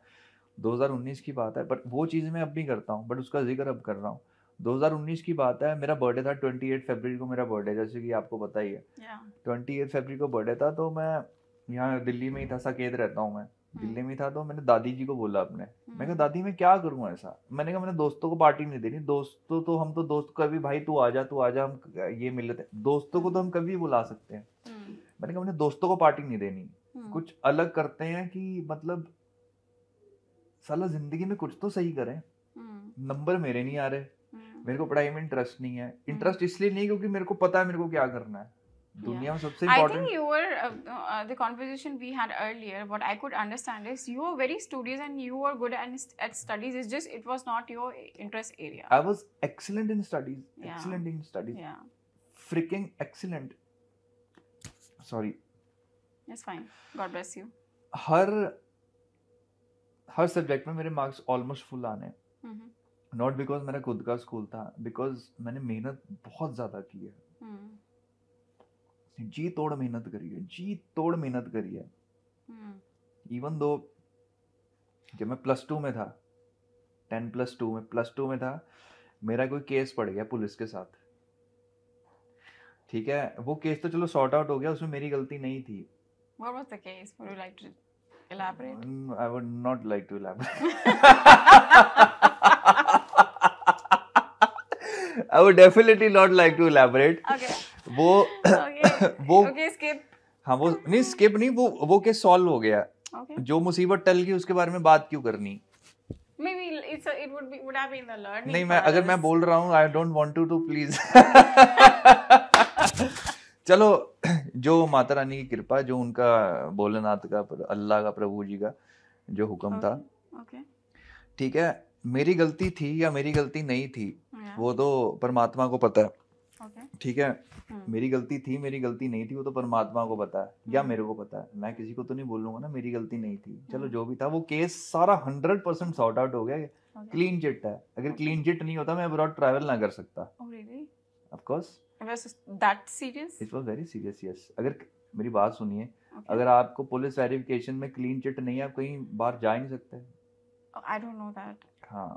[SPEAKER 1] 2019 की बात है, बट वो चीज़ मैं अब भी करता हूँ, बट उसका जिक्र अब कर रहा हूँ। 2019 की बात है, मेरा बर्थडे था 28 फरवरी को, मेरा बर्थडे जैसे कि आपको पता ही है।
[SPEAKER 2] Yeah.
[SPEAKER 1] 28 फरवरी को बर्थडे था, तो मैं यहाँ दिल्ली में ही था, साकेत रहता हूँ मैं, दिल्ली में ही था। तो मैंने दादी जी को बोला अपने, मैं कहा दादी मैं क्या करूँ ऐसा। मैंने कहा मैंने दोस्तों को पार्टी नहीं देनी, दोस्तों तो हम तो दोस्त कभी भाई तू आ जा हम ये मिल लेते, दोस्तों को तो हम कभी बुला सकते हैं। मैंने कहा मैंने दोस्तों को पार्टी नहीं देनी, कुछ अलग करते हैं कि मतलब साला जिंदगी में कुछ तो सही करें। नंबर मेरे नहीं आ रहे, मेरे को पढ़ाई में इंटरेस्ट नहीं है। इंटरेस्ट इसलिए नहीं क्योंकि मेरे को पता है मेरे को क्या करना है दुनिया में सबसे
[SPEAKER 2] I
[SPEAKER 1] important.
[SPEAKER 2] think you were the conversation we had earlier. What I could understand is you were very studious and you were good at studies. It's just it was not your interest area.
[SPEAKER 1] I was excellent in studies.
[SPEAKER 2] Yeah.
[SPEAKER 1] Excellent in studies.
[SPEAKER 2] Yeah.
[SPEAKER 1] Freaking excellent. Sorry.
[SPEAKER 2] It's fine. God bless you.
[SPEAKER 1] Her subject में मेरे marks almost full आने, not because मेरा खुद का school था, because मैंने मेहनत बहुत ज़्यादा की है, जी तोड़ मेहनत करी है, जी तोड़ मेहनत करी है। इवन दो जब मैं +2 में था, 10+2 में +2 में था, मेरा कोई केस पड़ गया पुलिस के साथ, ठीक है। वो केस तो चलो सॉर्ट आउट हो गया, उसमें मेरी गलती नहीं थी।
[SPEAKER 2] What was the case? Would you like to elaborate?
[SPEAKER 1] I would not like to elaborate. I would definitely not like to elaborate.
[SPEAKER 2] Okay.
[SPEAKER 1] वो
[SPEAKER 2] okay, skip.
[SPEAKER 1] हाँ वो नहीं skip नहीं, वो केस सॉल्व हो गया।
[SPEAKER 2] Okay.
[SPEAKER 1] जो मुसीबत टल गई उसके बारे में बात क्यों करनी।
[SPEAKER 2] Maybe it would have been the learning.
[SPEAKER 1] नहीं मैं अगर मैं बोल रहा हूँ I don't want to please. चलो जो माता रानी की कृपा, जो उनका भोलेनाथ का, अल्लाह का, प्रभु जी का जो हुक्म था, ठीक है, मेरी गलती थी या मेरी गलती नहीं थी वो तो परमात्मा को पता है, ठीक है। मेरी गलती थी मेरी गलती नहीं थी वो तो परमात्मा को पता है या मेरे को पता है, मैं किसी को तो नहीं बोलूंगा ना मेरी गलती नहीं थी। चलो जो भी था वो केस सारा 100% सॉर्ट आउट हो गया, क्लीन चिट है। अगर क्लीन चिट नहीं होता मैं अब्रॉड ट्रैवल ना कर सकता। Of course
[SPEAKER 2] It was that serious?
[SPEAKER 1] It was very serious, yes. अगर मेरी बात सुनिए, अगर आपको पुलिस वेरिफिकेशन में क्लीन चिट नहीं है, आप कहीं बाहर जा ही नहीं सकते।
[SPEAKER 2] I don't know that.
[SPEAKER 1] हाँ,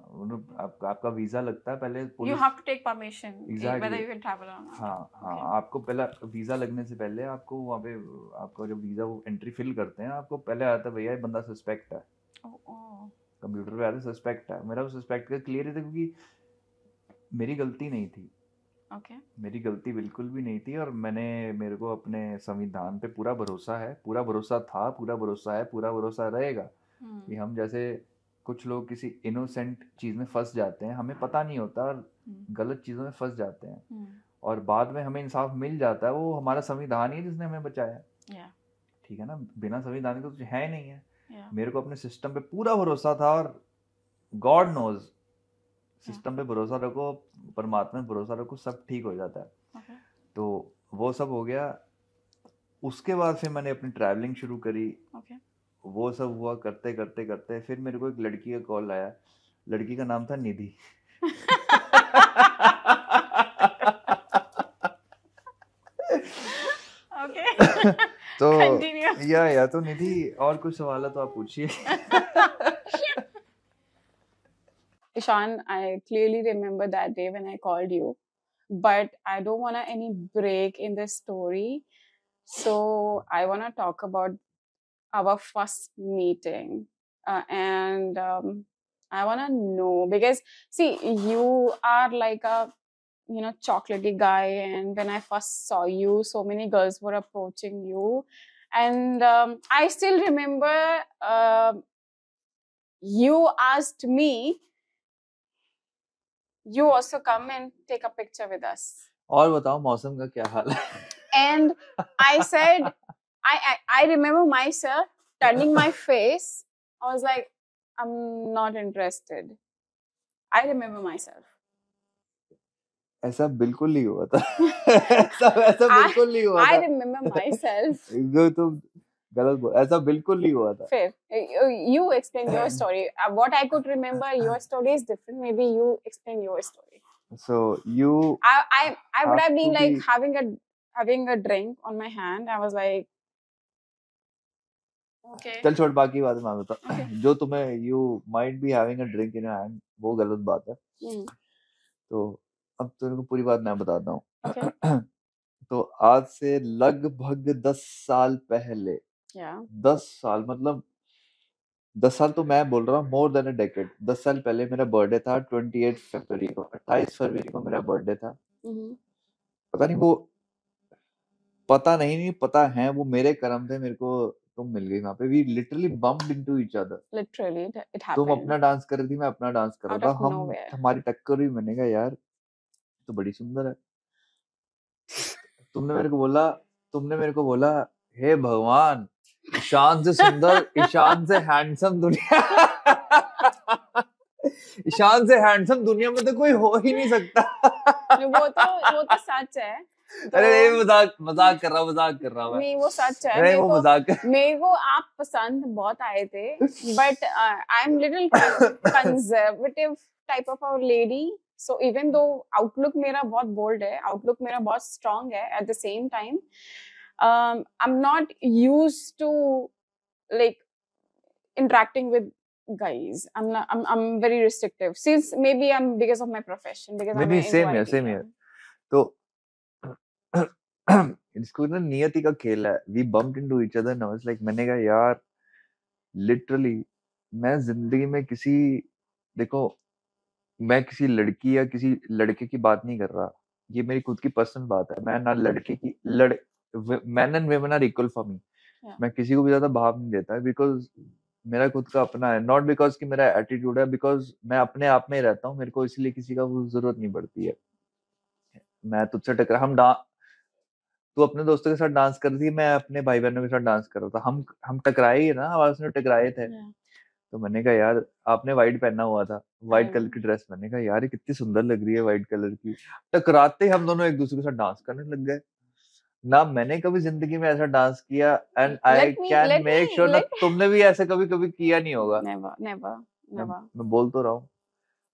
[SPEAKER 1] आपका वीजा लगता है पहले।
[SPEAKER 2] You have to take permission.
[SPEAKER 1] Exactly.
[SPEAKER 2] Whether you can travel or not.
[SPEAKER 1] हाँ, आपको पहला वीजा लगने से पहले आपको वहाँ पे आपका जो वीजा वो एंट्री फिल करते हैं, आपको पहले आता है भैया ये बंदा सस्पेक्ट है। कंप्यूटर पे आता है सस्पेक्ट है। मेरा वो सस्पेक्ट का क्लियर है क्योंकि मेरी गलती नहीं थी। मेरी गलती बिल्कुल भी नहीं थी और मेरे को अपने संविधान पे पूरा भरोसा है, पूरा भरोसा था, पूरा भरोसा है, पूरा भरोसा रहेगा कि हम जैसे कुछ लोग किसी इनोसेंट चीज़ में फंस जाते हैं, हमें पता नहीं होता और गलत चीज़ों में फंस जाते हैं और बाद में हमें इंसाफ मिल जाता है। वो हमारा संविधान ही जिसने हमें बचाया, ठीक है ना। बिना संविधान के तो कुछ है नहीं है। मेरे को अपने सिस्टम पे पूरा भरोसा था और गॉड नोज सिस्टम पे भरोसा रखो, परमात्मा पे भरोसा रखो, सब ठीक हो जाता है। तो वो सब हो गया। उसके बाद फिर मैंने अपनी ट्रैवलिंग शुरू करी। वो सब हुआ करते करते करते फिर मेरे को एक लड़की का कॉल आया। लड़की का नाम था निधि। तो या तो निधि और कुछ सवाल है तो आप पूछिए।
[SPEAKER 2] Ishan, I clearly remember that day when I called you, but I don't want any break in this story. So I want to talk about our first meeting. And I want to know, because see, you are like a, chocolatey guy. And when I first saw you, so many girls were approaching you. And I still remember you asked me, you also come and take a picture with us.
[SPEAKER 1] और बताओ मौसम का क्या हाल है?
[SPEAKER 2] And I said, I remember myself turning my face. I was like, I'm not interested. I remember myself.
[SPEAKER 1] ऐसा बिल्कुल नहीं हुआ था। ऐसा बिल्कुल नहीं हुआ
[SPEAKER 2] I
[SPEAKER 1] था।
[SPEAKER 2] remember myself.
[SPEAKER 1] जो तुम गलत बोल, ऐसा बिल्कुल नहीं हुआ था।
[SPEAKER 2] Fair. You explain your story. What I could remember, your story is different. Maybe you explain your story.
[SPEAKER 1] So you
[SPEAKER 2] I would have been
[SPEAKER 1] to
[SPEAKER 2] like
[SPEAKER 1] be-
[SPEAKER 2] having a drink on my hand. I was like, okay.
[SPEAKER 1] चल छोड़, बाकी बात मैं बता।
[SPEAKER 2] Okay.
[SPEAKER 1] जो तुम्हें you might be having a drink in your hand, वो गलत बात है। तो अब तेरे को पूरी बात मैं बताता हूँ।
[SPEAKER 2] Okay.
[SPEAKER 1] तो आज से लगभग 10 साल पहले,
[SPEAKER 2] Yeah.
[SPEAKER 1] 10 साल मतलब 10 साल तो मैं बोल रहा हूँ, मोर देन अ डेकेड। 10 साल पहले मेरा बर्थडे था 28 फरवरी को, 28 फरवरी को मेरा बर्थडे था। पता नहीं वो, पता है वो मेरे कर्म थे, मेरे को तुम मिल गई वहां पे। We literally bumped into each other.
[SPEAKER 2] Literally, it
[SPEAKER 1] तुम
[SPEAKER 2] happened.
[SPEAKER 1] अपना डांस कर रही थी, मैं अपना डांस कर रहा
[SPEAKER 2] Out
[SPEAKER 1] था,
[SPEAKER 2] of
[SPEAKER 1] हम
[SPEAKER 2] nowhere.
[SPEAKER 1] हमारी टक्कर हुई। मैंने कहा यार तो बड़ी सुंदर है। तुमने मेरे को बोला हे भगवान, ईशान से सुंदर, ईशान से हैंडसम दुनिया ईशान से हैंडसम दुनिया में तो कोई हो ही नहीं सकता।
[SPEAKER 2] वो तो सच है।
[SPEAKER 1] अरे मजाक कर रहा हूँ मैं।
[SPEAKER 2] नहीं, वो सच है।
[SPEAKER 1] नहीं, वो मजाक
[SPEAKER 2] मेरे को आप पसंद बहुत आए थे, but I am little conservative type of a lady. So even though outlook मेरा बहुत बोल्ड है, आउटलुक मेरा बहुत स्ट्रांग है, at the same time I am not used to like interacting with guys. I'm very restrictive, since maybe I'm because of my profession, because I'm
[SPEAKER 1] नहीं,
[SPEAKER 2] an
[SPEAKER 1] same here। तो इसको ना नियति का खेल है। We bumped into each other, now it's like, मैंने कहा यार लिटरली मैं जिंदगी में देखो मैं किसी लड़की या किसी लड़के की बात नहीं कर रहा, ये मेरी खुद की पर्सनल बात है। मैं ना लड़के की man and women are equal for me. मैं किसी को भी ज्यादा भाव नहीं देता है, बिकॉज मेरा खुद का अपना है, नॉट बिकॉज कि मेरा एटीट्यूड है, बिकॉज मैं अपने आप में ही रहता हूँ, मेरे को इसलिए किसी का वो जरूरत नहीं पड़ती है। मैं तुझसे टकरा, तू अपने दोस्तों के साथ डांस कर रही थी, मैं अपने भाई बहनों के साथ डांस कर रहा था, हम टकराए ही ना, आवाज में टकराए थे। तो मैंने कहा यार, आपने व्हाइट पहना हुआ था, व्हाइट कलर की ड्रेस, मैंने कहा यार ये कितनी सुंदर लग रही है व्हाइट कलर की। टकराते ही हम दोनों एक दूसरे के साथ डांस करने लग गए। ना मैंने कभी जिंदगी में ऐसा डांस किया, and I can make sure ना तुमने भी ऐसा कभी किया नहीं होगा।
[SPEAKER 2] never
[SPEAKER 1] मैं बोल तो रहा हूँ।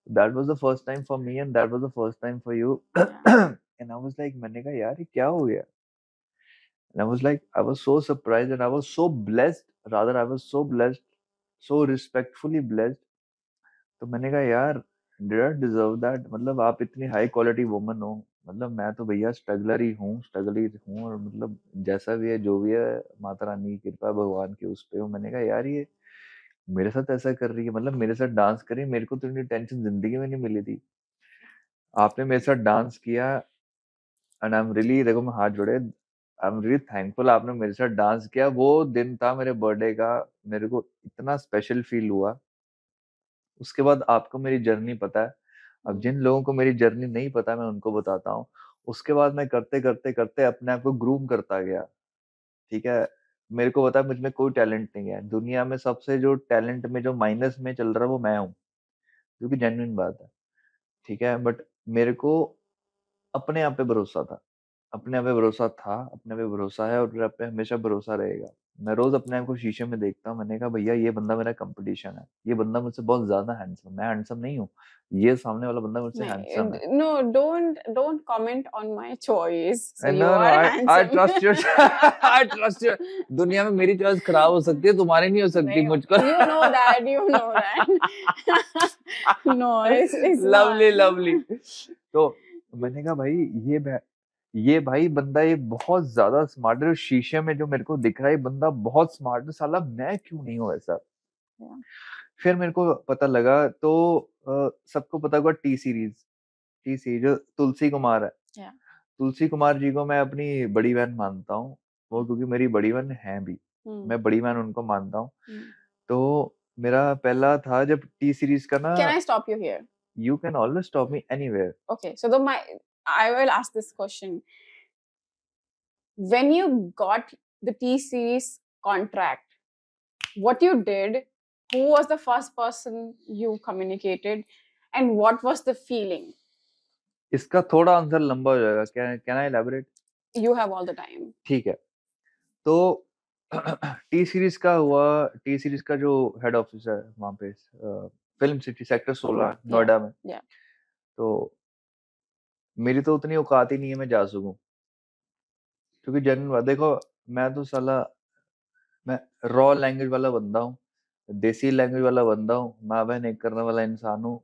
[SPEAKER 1] That was the first time for me and that was the first time for you. And I was like, मैंने कहा यार ये क्या हो गया? And I was like, I was so surprised and I was so blessed, rather I was so blessed, so respectfully blessed. तो मैंने कहा यार, did I deserve that? मतलब आप इतनी हाई क्वालिटी वुमन हो, मतलब मैं तो भैया स्ट्रगलर ही हूँ और मतलब जैसा भी है जो भी है, माता रानी की कृपा, भगवान की उस पे हूँ। मैंने कहा यार ये मेरे साथ ऐसा कर रही है, मतलब मेरे साथ डांस कर रही है, मेरे को तो इतनी टेंशन जिंदगी में नहीं मिली थी। आपने मेरे साथ डांस किया एंड आई एम रियली, देखो मैं हाथ जोड़े, आई एम रियली थैंकफुल आपने मेरे साथ डांस किया। वो दिन था मेरे बर्थडे का, मेरे को इतना स्पेशल फील हुआ। उसके बाद आपको मेरी जर्नी पता है। अब जिन लोगों को मेरी जर्नी नहीं पता, मैं उनको बताता हूँ। उसके बाद मैं करते करते करते अपने आप को ग्रूम करता गया। ठीक है, मेरे को पता है मुझ में कोई टैलेंट नहीं है दुनिया में, सबसे जो टैलेंट में जो माइनस में चल रहा है वो मैं हूँ, जो कि जेन्युइन बात है। ठीक है, बट मेरे को अपने आप पे भरोसा था, अपने आप पे भरोसा था, अपने पे भरोसा है और मेरे पे हमेशा भरोसा रहेगा। मैं रोज अपने आप को शीशे में देखता हूँ, मैंने कहा भैया ये बंदा मेरा कंपटीशन है, ये बंदा मुझसे बहुत ज्यादा हैंडसम, मैं हैंडसम नहीं हूँ, ये सामने वाला बंदा मुझसे हैंडसम है।
[SPEAKER 2] No, don't comment on my choice. So you
[SPEAKER 1] No,
[SPEAKER 2] are
[SPEAKER 1] I
[SPEAKER 2] handsome.
[SPEAKER 1] trust your I trust your दुनिया में मेरी चॉइस खराब हो सकती है, तुम्हारी नहीं हो सकती मुझको।
[SPEAKER 2] You know that. No, it's
[SPEAKER 1] lovely. तो मैंने कहा भाई ये भाई बंदा ये बहुत ज्यादा स्मार्ट है, शीशे में जो मेरे को दिख रहा है बंदा बहुत स्मार्ट है, साला मैं क्यों नहीं हूँ ऐसा। फिर मेरे को पता लगा, तो सबको पता होगा टी सीरीज जो तुलसी कुमार है। तुलसी कुमार जी को मैं अपनी बड़ी बहन मानता हूँ, वो क्योंकि मेरी बड़ी बहन है भी, मैं बड़ी बहन उनको मानता हूँ। तो मेरा पहला था जब टी सीरीज का ना।
[SPEAKER 2] Can I stop you here?
[SPEAKER 1] You can always stop me anywhere.
[SPEAKER 2] Okay, so I will ask this question. When you got the T series contract, what you did, who was the first person you communicated and what was the feeling?
[SPEAKER 1] इसका थोड़ा answer लंबा हो जाएगा, can I elaborate?
[SPEAKER 2] You have all the time.
[SPEAKER 1] ठीक है, तो T series का हुआ, टी सीरीज का जो हेड ऑफिस है वहाँ पे फिल्म सिटी सेक्टर 16 नोएडा में,
[SPEAKER 2] Yeah.
[SPEAKER 1] तो मेरी तो उतनी औकात ही नहीं है मैं जा सकूं, क्योंकि जनरल बात देखो, मैं तो साला मैं रॉ लैंग्वेज वाला बंदा हूँ, देसी लैंग्वेज वाला बंदा हूँ, माँ बहन एक करने वाला इंसान हूँ।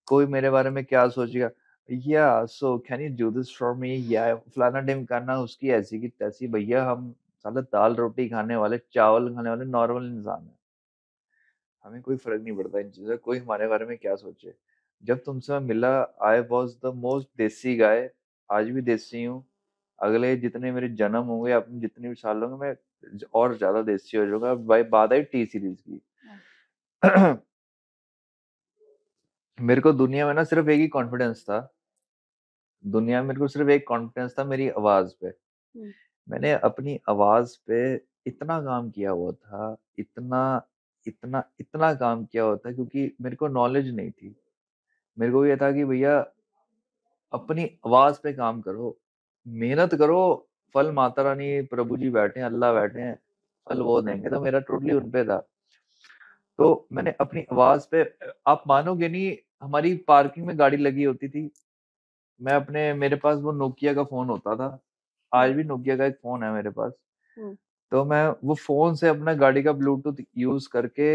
[SPEAKER 1] कोई मेरे बारे में क्या सोचेगा, या so can you do this for me, या फलाना ढिमकाना, उसकी ऐसी की तैसी। भैया हम साला दाल रोटी खाने वाले, चावल खाने वाले नॉर्मल इंसान है, हमें कोई फर्क नहीं पड़ता इन चीजों, कोई हमारे बारे में क्या सोचे। जब तुमसे मैं मिला, आई वॉज द मोस्ट देसी गाय, आज भी देसी हूँ। अगले जितने मेरे जन्म होंगे, अपने जितने भी साल होंगे, मैं और ज्यादा देसी हो जाऊंगा। भाई बात आई टी सीरीज की, मेरे को दुनिया में ना सिर्फ एक ही कॉन्फिडेंस था, दुनिया में मेरे को सिर्फ एक कॉन्फिडेंस था, मेरी आवाज पे। मैंने अपनी आवाज पे इतना काम किया हुआ था, इतना इतना इतना काम किया हुआ था, क्योंकि मेरे को नॉलेज नहीं थी। मेरे को ये था कि भैया अपनी आवाज पे काम करो, मेहनत करो, फल माता रानी प्रभु जी बैठे हैं, अल्लाह बैठे हैं, फल वो देंगे। तो मेरा टोटली उन पे था। तो मैंने अपनी आवाज पे, आप मानोगे नहीं, हमारी पार्किंग में गाड़ी लगी होती थी, मैं अपने, मेरे पास वो नोकिया का फोन होता था, आज भी नोकिया का एक फोन है मेरे पास, तो मैं वो फोन से अपना गाड़ी का ब्लूटूथ यूज करके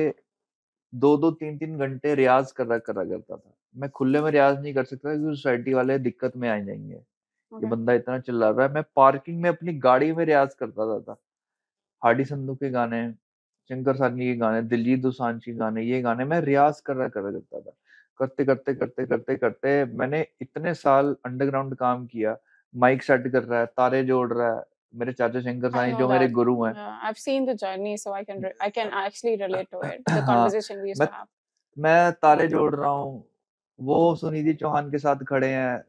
[SPEAKER 1] 2-2 3-3 घंटे रियाज करा करता था। मैं खुले में रियाज नहीं कर सकता क्योंकि सोसाइटी वाले दिक्कत में आ जाएंगे, ये बंदा इतना चिल्ला रहा है। मैं पार्किंग में अपनी गाड़ी में रियाज करता था। हार्डी संधू के गाने, शंकर सानी के गाने, दिलजीत दोसांझ के गाने, ये गाने मैं रियाज करता था। करते करते करते करते करते मैंने इतने साल अंडरग्राउंड काम किया, माइक सेट कर रहा है, तारे जोड़ रहा है, मेरे चाचा शंकर
[SPEAKER 2] I
[SPEAKER 1] सानी
[SPEAKER 2] know
[SPEAKER 1] जो मेरे
[SPEAKER 2] that.
[SPEAKER 1] गुरु हैं।
[SPEAKER 2] Yeah, I've seen the journey, so I can actually relate to it. The
[SPEAKER 1] हाँ,
[SPEAKER 2] conversation we used
[SPEAKER 1] मैं
[SPEAKER 2] to have.
[SPEAKER 1] मैं तारे जोड़ रहा हूँ, वो सुनिधि चौहान के साथ खड़े हैं,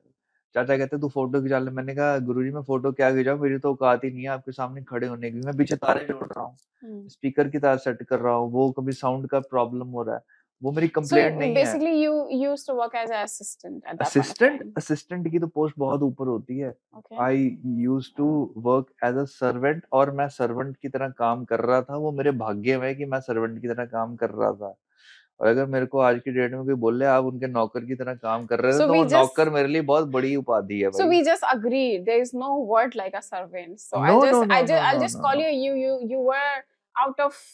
[SPEAKER 1] चाचा कहते तू फोटो खिंचा ले। मैंने कहा गुरुजी मैं फोटो क्या खिंचाऊं, मेरी तो औकात ही नहीं है आपके सामने खड़े होने की। मैं पीछे तारे जोड़ रहा हूँ, स्पीकर की तार सेट कर रहा हूँ, वो कभी साउंड का प्रॉब्लम हो रहा है, वो मेरी कंप्लेंट
[SPEAKER 2] So
[SPEAKER 1] नहीं है।
[SPEAKER 2] basically, you used to work as an assistant at that point of
[SPEAKER 1] assistant
[SPEAKER 2] time.
[SPEAKER 1] Assistant की तो पोस्ट बहुत ऊपर होती है।
[SPEAKER 2] Okay.
[SPEAKER 1] I use to work as a servant, और मैं सर्वेंट की तरह काम कर रहा था। वो मेरे भाग्य में है कि मैं सर्वेंट की तरह काम कर रहा था। और अगर मेरे को आज की डेट में कोई बोले आप उनके नौकर की तरह काम कर रहे थे,
[SPEAKER 2] So
[SPEAKER 1] तो
[SPEAKER 2] we
[SPEAKER 1] वो
[SPEAKER 2] just
[SPEAKER 1] नौकर मेरे लिए बहुत बड़ी उपाधि है
[SPEAKER 2] so
[SPEAKER 1] भाई।
[SPEAKER 2] we just agreed there is no word like a servant. So
[SPEAKER 1] no
[SPEAKER 2] I'll
[SPEAKER 1] no
[SPEAKER 2] just
[SPEAKER 1] no no
[SPEAKER 2] I'll
[SPEAKER 1] no
[SPEAKER 2] just
[SPEAKER 1] no
[SPEAKER 2] call
[SPEAKER 1] no
[SPEAKER 2] you were out of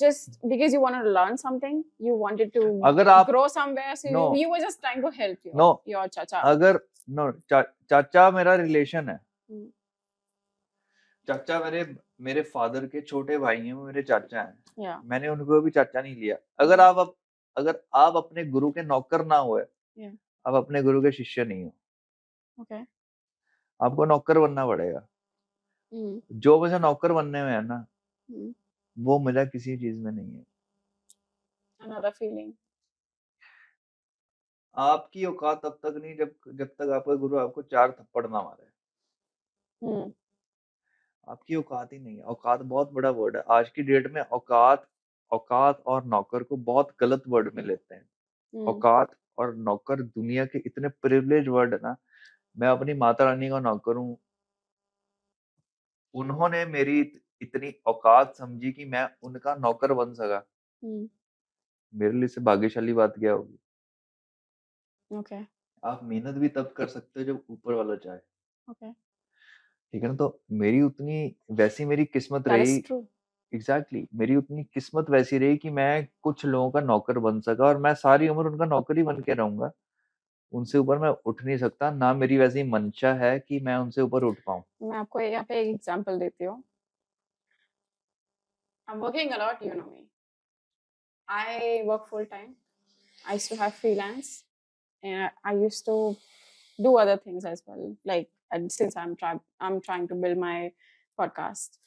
[SPEAKER 2] just because you wanted to learn something, you wanted to
[SPEAKER 1] अगर आप
[SPEAKER 2] grow somewhere, so
[SPEAKER 1] no
[SPEAKER 2] you were just trying to help
[SPEAKER 1] no
[SPEAKER 2] your chacha.
[SPEAKER 1] अगर no चाचा मेरा relation है, चाचा मेरे मेरे father के छोटे भाई हैं, वो मेरे चाचा हैं।
[SPEAKER 2] Yeah.
[SPEAKER 1] मैंने उनको भी चाचा नहीं लिया। अगर आप अपने गुरु के नौकर ना हुए,
[SPEAKER 2] Yeah.
[SPEAKER 1] आप अपने गुरु के शिष्य नहीं हो।
[SPEAKER 2] Okay.
[SPEAKER 1] आपको नौकर बनना पड़ेगा। जो मजा नौकर बनने में है ना, वो मजा किसी चीज में नहीं है।
[SPEAKER 2] Another feeling.
[SPEAKER 1] आपकी औकात तब तक नहीं जब तक आपका गुरु आपको 4 थप्पड़ ना मारे। आपकी औकात ही नहीं है। औकात बहुत बड़ा वर्ड है। आज की डेट में औकात और नौकर को बहुत गलत वर्ड में लेते हैं। औकात और नौकर दुनिया के इतने प्रिविलेज वर्ड है ना। मैं अपनी माता रानी का नौकर हूँ, उन्होंने मेरी इतनी औकात समझी कि मैं उनका नौकर बन सका। मेरे लिए से भाग्यशाली बात क्या होगी।
[SPEAKER 2] Okay.
[SPEAKER 1] आप मेहनत भी तब कर सकते हो जब ऊपर वाला चाहे।
[SPEAKER 2] Okay.
[SPEAKER 1] ठीक है ना। तो मेरी उतनी वैसी मेरी किस्मत
[SPEAKER 2] That
[SPEAKER 1] रही।
[SPEAKER 2] is true.
[SPEAKER 1] एग्जैक्टली मेरी उतनी किस्मत वैसी रही कि मैं कुछ लोगों का नौकर बन सका, और मैं सारी उम्र उनका नौकर ही बन के रहूंगा। उनसे ऊपर मैं उठ नहीं सकता, ना मेरी वैसी मंशा है कि मैं उनसे ऊपर उठ पाऊं।
[SPEAKER 2] मैं आपको यहाँ पे एक एग्जांपल देती हूँ। I'm working a lot, you know me. I work full time. I used to have freelance, and I used to do other things as well. Like, and since I'm trying to build my podcast.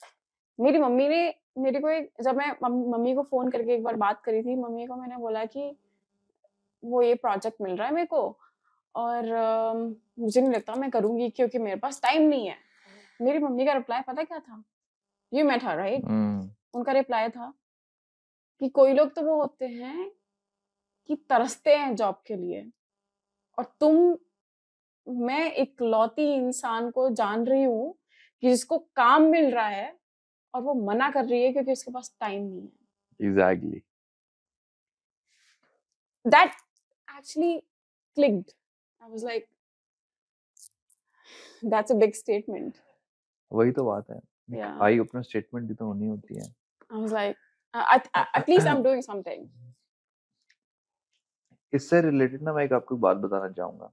[SPEAKER 2] मेरी mummy ने मेरे को जब मैं mummy को phone करके एक बार बात करी थी, मम्मी को मैंने बोला कि वो ये प्रोजेक्ट मिल रहा है मेरे को, और मुझे नहीं लगता मैं करूंगी क्योंकि मेरे पास टाइम नहीं है। मेरी मम्मी का रिप्लाई पता क्या था? You met her, right? उनका रिप्लाई था, कि कोई लोग तो वो होते हैं कि तरसते हैं जॉब के लिए, और मैं इकलौती इंसान को जान रही हूँ कि जिसको काम मिल रहा है और वो मना कर रही है क्योंकि उसके पास टाइम नहीं है.
[SPEAKER 1] Exactly.
[SPEAKER 2] That actually clicked. I was like, that's a big statement.
[SPEAKER 1] वही तो बात है.
[SPEAKER 2] Yeah.
[SPEAKER 1] आई अपना स्टेटमेंट भी तो होनी होती है.
[SPEAKER 2] I was like, at least I'm doing something.
[SPEAKER 1] इससे रिलेटेड ना मैं एक आपको बात बताना चाहूंगा.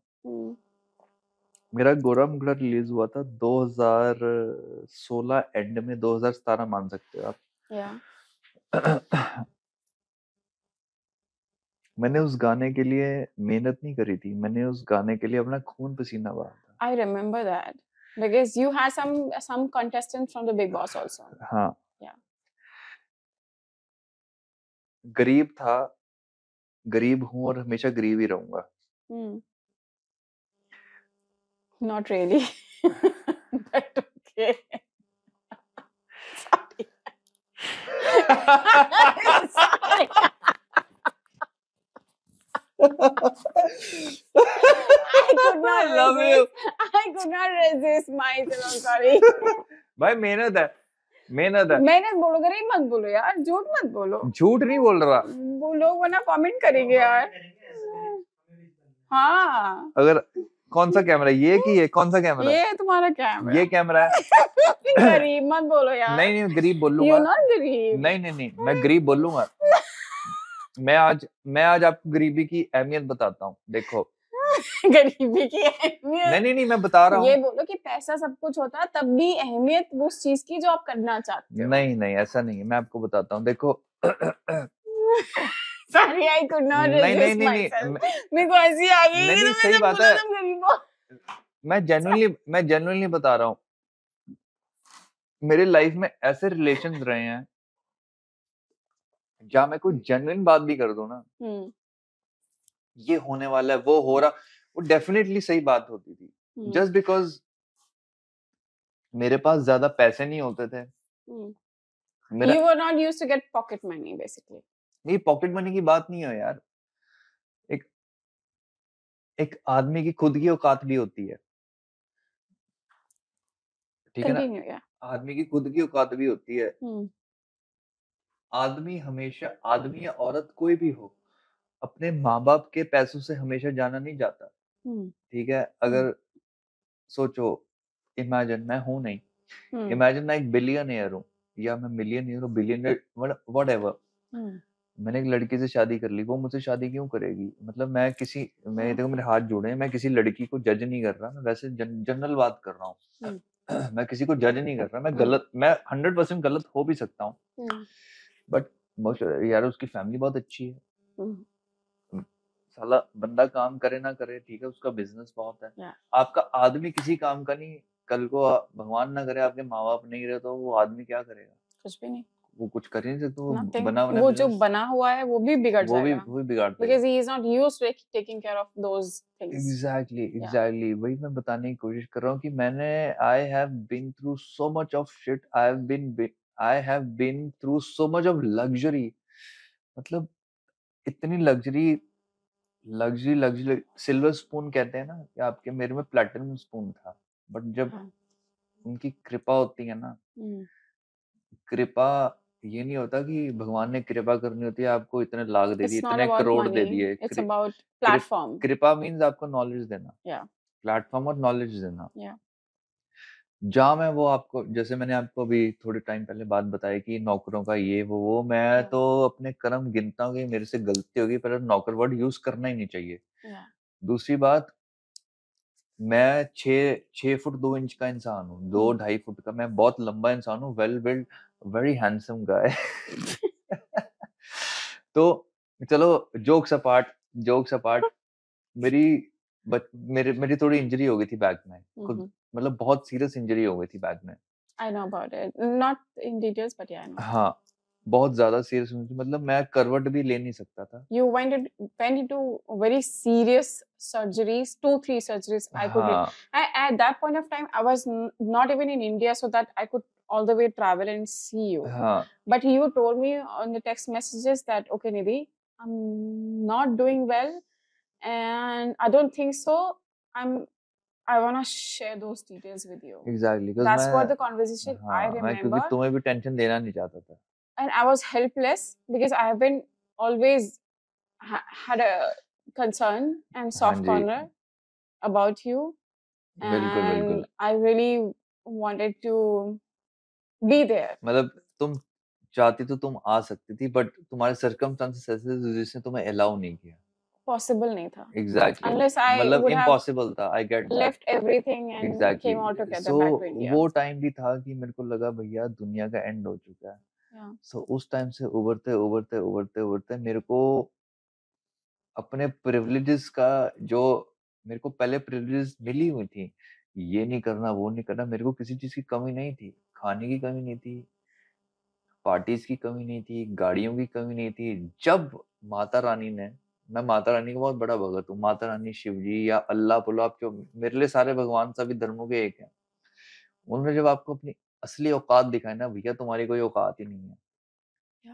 [SPEAKER 1] मेरा गोरा मुगला रिलीज हुआ था 2016 एंड में, 2017 मान सकते हो आप.
[SPEAKER 2] Yeah.
[SPEAKER 1] मैंने उस गाने के लिए मेहनत नहीं करी थी, मैंने उस गाने के लिए अपना खून पसीना बहाया था.
[SPEAKER 2] I remember that because you had some contestants from the Big Boss also.
[SPEAKER 1] हाँ.
[SPEAKER 2] Yeah.
[SPEAKER 1] गरीब था, गरीब हूँ और हमेशा गरीब ही रहूंगा.
[SPEAKER 2] Not really. But okay. Sorry. Sorry. I could not resist myself. I'm sorry.
[SPEAKER 1] भाई मेहनत है, मेहनत है.
[SPEAKER 2] मेहनत बोलो, गरीब मत बोलो यार, झूठ मत बोलो.
[SPEAKER 1] झूठ नहीं बोल रहा.
[SPEAKER 2] वो लोग वरना कमेंट करेंगे यार. हाँ.
[SPEAKER 1] अगर कौन सा कैमरा है ये, कि ये कौन सा कैमरा है?
[SPEAKER 2] ये तुम्हारा कैमरा.
[SPEAKER 1] ये कैमरा है.
[SPEAKER 2] गरीब मत बोलो यार.
[SPEAKER 1] नहीं नहीं, गरीब बोलूंगा.
[SPEAKER 2] You're not गरीब.
[SPEAKER 1] नहीं नहीं नहीं, मैं गरीब बोलूंगा. मैं आज आपको गरीबी की अहमियत बताता हूँ. देखो
[SPEAKER 2] गरीबी की अहमियत.
[SPEAKER 1] नहीं, मैं बता रहा हूँ.
[SPEAKER 2] ये बोलो कि पैसा सब कुछ होता है तब भी अहमियत उस चीज की जो आप करना चाहते हो.
[SPEAKER 1] नहीं ऐसा नहीं है, मैं आपको बताता हूँ. देखो
[SPEAKER 2] Sorry, I could not resist myself. मेरे को ऐसी आ गई.
[SPEAKER 1] नहीं, सही बात है. मैं जेन्युइनली बता रहा हूँ. मेरे लाइफ में ऐसे रिलेशंस रहे हैं जहाँ मैं कोई जेन्युइन बात भी कर दूं ना, ये होने वाला है, वो हो रहा, वो डेफिनेटली सही बात होती थी. जस्ट बिकॉज मेरे पास ज्यादा पैसे नहीं होते थे.
[SPEAKER 2] You were not used to get pocket money basically.
[SPEAKER 1] नहीं, पॉकेट मनी की बात नहीं है यार. एक आदमी की खुद की औकात भी होती है, ठीक है ना? आदमी की खुद की औकात भी होती है. आदमी हमेशा, आदमी या औरत कोई भी हो, अपने माँ बाप के पैसों से हमेशा जाना नहीं जाता. ठीक है. अगर सोचो, इमेजिन मैं हूं नहीं, इमेजिन मैं एक बिलियनियर हूँ या मैं मिलियनियर हूँ, बिलियनियर, व्हाटएवर. मैंने एक लड़की से शादी कर ली, वो मुझसे शादी क्यों करेगी? मतलब मैं देखो मेरे हाथ जुड़े हैं, मैं किसी लड़की को जज नहीं कर रहा, मैं वैसे जनरल बात कर रहा हूँ. मैं किसी को जज नहीं कर रहा, मैं 100% गलत हो भी सकता हूँ, बट यार उसकी फैमिली बहुत अच्छी है. साला बंदा काम करे ना करे, ठीक है, उसका बिजनेस बहुत है. आपका आदमी किसी काम का नहीं. कल को भगवान ना करे आपके माँ बाप नहीं रहे तो वो आदमी क्या करेगा? कुछ भी नहीं. वो कुछ कर नहीं सकता. वो
[SPEAKER 2] जो बना हुआ है वो भी बिगड़ जाएगा.
[SPEAKER 1] वो भी बिगाड़ देगा.
[SPEAKER 2] Because he is not used to taking care of those things.
[SPEAKER 1] Exactly. वही मैं बताने की कोशिश कर रहा हूँ कि I have been through so much of shit. I have been through so much of luxury. मतलब इतनी लग्जरी, सिल्वर स्पून कहते हैं ना कि आपके, मेरे में प्लैटिनम स्पून था. बट जब उनकी कृपा होती है ना, कृपा ये नहीं होता कि भगवान ने कृपा करनी होती है, आपको इतने लाख दे दिए, इतने करोड़ दे दिए.
[SPEAKER 2] It's about platform.
[SPEAKER 1] कृपा मीन्स आपको नॉलेज देना, प्लेटफॉर्म और नॉलेज देना. जहाँ मैं वो आपको, जैसे मैंने आपको अभी थोड़े टाइम पहले बात बताई कि नौकरों का ये वो मैं तो अपने कर्म गिनता हूँ कि मेरे से गलती होगी, पर नौकर वर्ड यूज करना ही नहीं चाहिए. दूसरी बात, मैं 6 फुट 2 इंच का इंसान हूँ, 2-2.5 फुट का. मैं बहुत लंबा इंसान हूँ, well build, very handsome guy. तो चलो जोक्स अपार्ट, मेरी थोड़ी इंजरी हो गई थी बैक में. खुद मतलब बहुत सीरियस इंजरी हो गई थी बैक में.
[SPEAKER 2] I know about it, not in details but yeah I know.
[SPEAKER 1] हाँ, बहुत ज्यादा सीरियस हुई थी. मतलब मैं करवट भी ले नहीं सकता था.
[SPEAKER 2] You went into very serious surgeries, 2-3 surgeries. I could. At that point of time, I was not even in India, so that I could all the way travel and see you. But you told me on the text messages that, okay, Nidhi, I'm not doing well and I don't think so. I want to share those details with you.
[SPEAKER 1] Exactly.
[SPEAKER 2] That's what the conversation I remember.
[SPEAKER 1] क्योंकि तुम्हें भी tension देना नहीं चाहता था.
[SPEAKER 2] And I was helpless because I have been always had a concern and soft corner about you. And I really wanted to be there.
[SPEAKER 1] मतलब तुम चाहती तो तुम आ सकती थी, बट तुम्हारे सर्कमस्टेंसेस ऐसे थे जिसने तुम्हें अलाउ नहीं किया.
[SPEAKER 2] पॉसिबल नहीं था.
[SPEAKER 1] Exactly.
[SPEAKER 2] Unless I
[SPEAKER 1] मतलब
[SPEAKER 2] would have
[SPEAKER 1] impossible था. I get that.
[SPEAKER 2] left everything and
[SPEAKER 1] Exactly.
[SPEAKER 2] came all together
[SPEAKER 1] So
[SPEAKER 2] back to India.
[SPEAKER 1] वो टाइम भी था कि मेरे को लगा भैया दुनिया का एंड हो चुका है. So उस टाइम से उभरते मेरे को अपने प्रिविलेजेस का, जो मेरे को पहले प्रिविलेजेस मिली हुई थी, ये नहीं करना वो नहीं करना, मेरे को किसी चीज की कमी नहीं थी. खाने की कमी नहीं थी, पार्टीज की कमी नहीं थी, गाड़ियों की कमी नहीं थी. जब माता रानी ने, मैं माता रानी का बहुत बड़ा भगत हूँ, माता रानी, शिव जी या अल्लाह बोलो, आप जो, मेरे लिए सारे भगवान सभी धर्मों के एक हैं. उन्होंने जब आपको अपनी असली औकात दिखाई ना, भैया तुम्हारी कोई औकात ही नहीं है.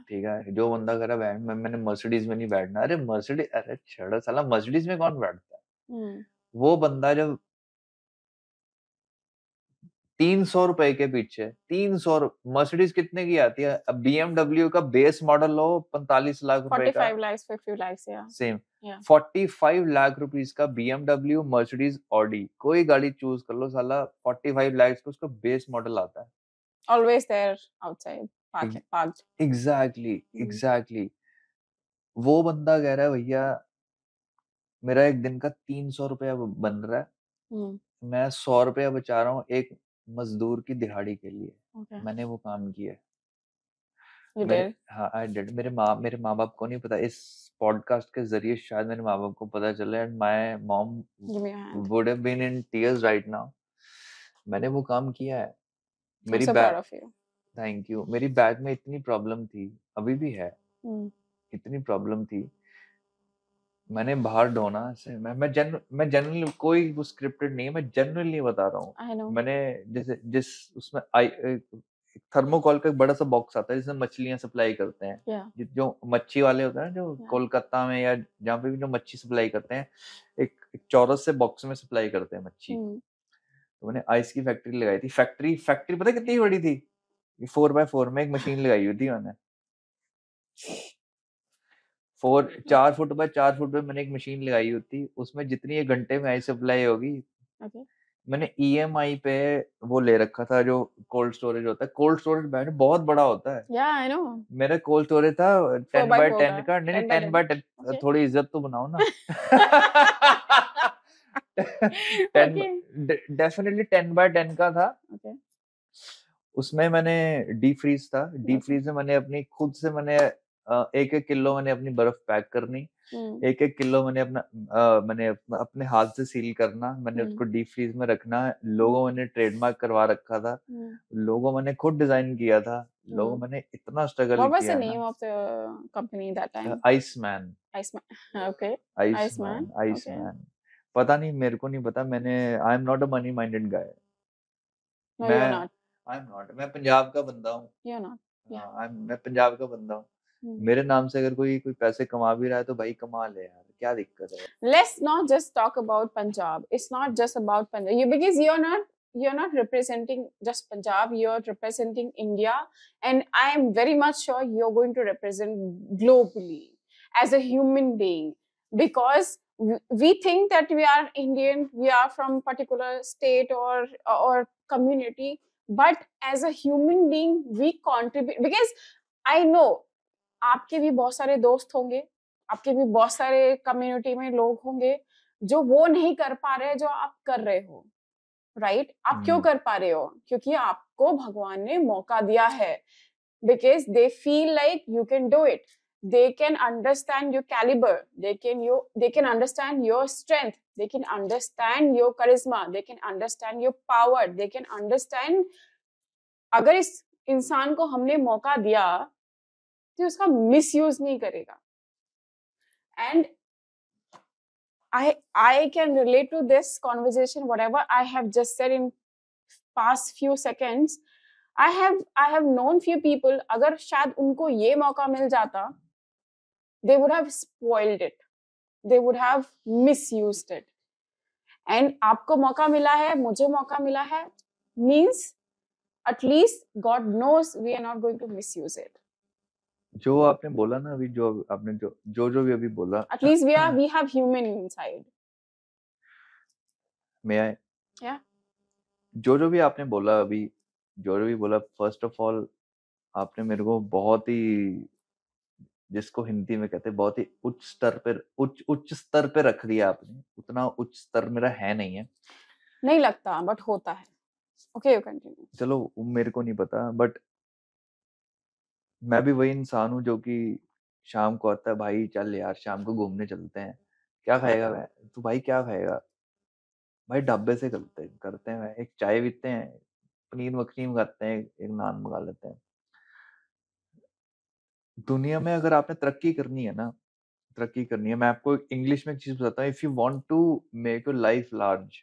[SPEAKER 1] ठीक है, जो बंदा कह रहा है मैंने मर्सिडीज में नहीं बैठना, अरे मर्सिडीज, अरे छड़ा साला, मर्सिडीज में कौन बैठता है? वो बंदा जब 300 रुपए के पीछे, 300 मर्सिडीज कितने की आती है? अब BMW का बेस मॉडल लो 45 लाख रुपए का,
[SPEAKER 2] 45 lakhs 50 lakhs yeah
[SPEAKER 1] same 45 lakh rupees का BMW, मर्सिडीज, ऑडी, कोई गाड़ी चूज कर लो साला, 45 लाख का उसका बेस मॉडल आता है.
[SPEAKER 2] Always there outside parked.
[SPEAKER 1] Exactly. वो बंदा कह रहा है भैया मेरा एक दिन का 300 रुपया बन रहा है, मैं 100 रुपया बचा रहा हूँ एक मजदूर की दिहाड़ी के लिए. मैंने वो काम किया. हाँ, I did. मेरे माँ बाप को नहीं पता. इस पॉडकास्ट के जरिए शायद मेरे माँ बाप को पता चले, and my mom would have been in tears right now. मैंने वो काम किया है. मेरी बैग, थैंक यू, मेरी बैग में इतनी प्रॉब्लम थी, अभी भी है, इतनी प्रॉब्लम थी, मैंने बाहर ढोना से, मैं जनरली, कोई वो स्क्रिप्टेड नहीं है, मैं जनरली बता रहा हूँ. मैंने जैसे जिस उसमें थर्मोकोल का एक बड़ा सा बॉक्स आता है जिसमें मछलियां सप्लाई करते हैं, जो मच्छी वाले होते हैं जो कोलकाता में या जहाँ पे भी जो मच्छी सप्लाई करते हैं, एक चौरस से बॉक्स में सप्लाई करते हैं मच्छी. तो मैंने आइस की फैक्ट्री लगाई थी. फैक्ट्री पता कितनी बड़ी थी? 4x4 में एक मशीन लगाई हुई थी मैंने. 4 फुट बाय 4 फुट में मैंने एक मशीन लगाई हुई थी. उसमें जितनी एक घंटे में आइस सप्लाई होगी, मैंने EMI पे वो ले रखा था, जो कोल्ड स्टोरेज होता है. कोल्ड स्टोरेज बैग बहुत बड़ा होता है.
[SPEAKER 2] I know.
[SPEAKER 1] मेरा कोल्ड स्टोरेज था 10x10 का. नहीं 10x10. थोड़ी इज्जत तो बनाओ ना. डेफिनेटली 10x10 का था. उसमें मैंने डीप फ्रीज था. डीप फ्रीज में मैंने अपनी खुद से मैंने 1-1 किलो मैंने अपनी बर्फ पैक करनी, 1-1 किलो मैंने अपने हाथ से सील करना, मैंने उसको डीप फ्रीज में रखना. लोगो मैंने ट्रेडमार्क करवा रखा था, लोगो मैंने खुद डिजाइन किया था, लोगो मैंने इतना स्ट्रगल किया.
[SPEAKER 2] What was the name of the company that time?
[SPEAKER 1] Iceman.
[SPEAKER 2] Okay.
[SPEAKER 1] Iceman. पता नहीं, मेरे को नहीं पता. I am not a money minded guy.
[SPEAKER 2] No, you're not.
[SPEAKER 1] I'm not. मैं पंजाब का बंदा हूँ.
[SPEAKER 2] You're not. Yeah.
[SPEAKER 1] मैं पंजाब का बंदा हूँ. मेरे नाम से अगर कोई पैसे कमा भी रहा है तो भाई कमा ले यार, क्या दिक्कत है?
[SPEAKER 2] Let's not just talk about Punjab. It's not just about Punjab. Because you're not representing just Punjab. You're representing India, and I am very much sure you're going to represent globally as a human being, because we think that we are Indian, we are from particular state or community, but as a human being we contribute. Because I know आपके भी बहुत सारे दोस्त होंगे, आपके भी बहुत सारे कम्युनिटी में लोग होंगे जो वो नहीं कर पा रहे जो आप कर रहे हो, राइट? आप क्यों कर पा रहे हो? क्योंकि आपको भगवान ने मौका दिया है. Because they feel like you can do it. They can understand your caliber. They can understand your strength. They can understand your charisma. They can understand your power. They can understand. अगर इस इंसान को हमने मौका दिया तो उसका misuse नहीं करेगा. And I can relate to this conversation, whatever I have just said in past few seconds. I have known few people, अगर शायद उनको ये मौका मिल जाता, they would have spoiled it, they would have misused it. And आपको मौका मिला है, मुझे मौका मिला है, means at least God knows we are not going to misuse it.
[SPEAKER 1] जो आपने बोला ना अभी, जो आपने जो भी अभी बोला,
[SPEAKER 2] at least we have human inside.
[SPEAKER 1] May I?
[SPEAKER 2] Yeah.
[SPEAKER 1] जो भी आपने बोला अभी, जो भी बोला, फर्स्ट ऑफ ऑल आपने मेरे को बहुत ही, जिसको हिंदी में कहते हैं, बहुत ही उच्च स्तर पे रख दिया आपने। उतना उच्च स्तर मेरा है नहीं
[SPEAKER 2] लगता, बट होता है। Okay, you continue.
[SPEAKER 1] चलो, मेरे को नहीं पता, बट मैं भी वही इंसान हूँ जो कि शाम को आता है, भाई चल यार शाम को घूमने चलते हैं, क्या खाएगा भाई? तो भाई क्या खाएगा भाई? ढाबे से करते हैं, एक चाय पीते हैं, पनीर मखनी मंगाते हैं, एक नान मंगा लेते हैं। दुनिया में अगर आपने तरक्की करनी है ना, मैं आपको इंग्लिश में एक चीज बताता हूँ, if you want to make your life large,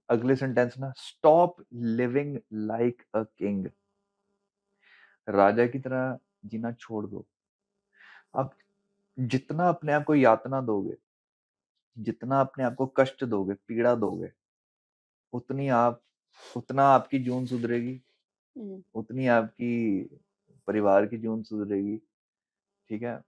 [SPEAKER 1] अगले सेंटेंस ना, stop living like a king. राजा की तरह जीना छोड़ दो। आप जितना अपने आप को यातना दोगे, जितना अपने आप को कष्ट दोगे, पीड़ा दोगे, उतना आपकी जून सुधरेगी, उतनी आपकी परिवार की जून सुधरेगी, ठीक है?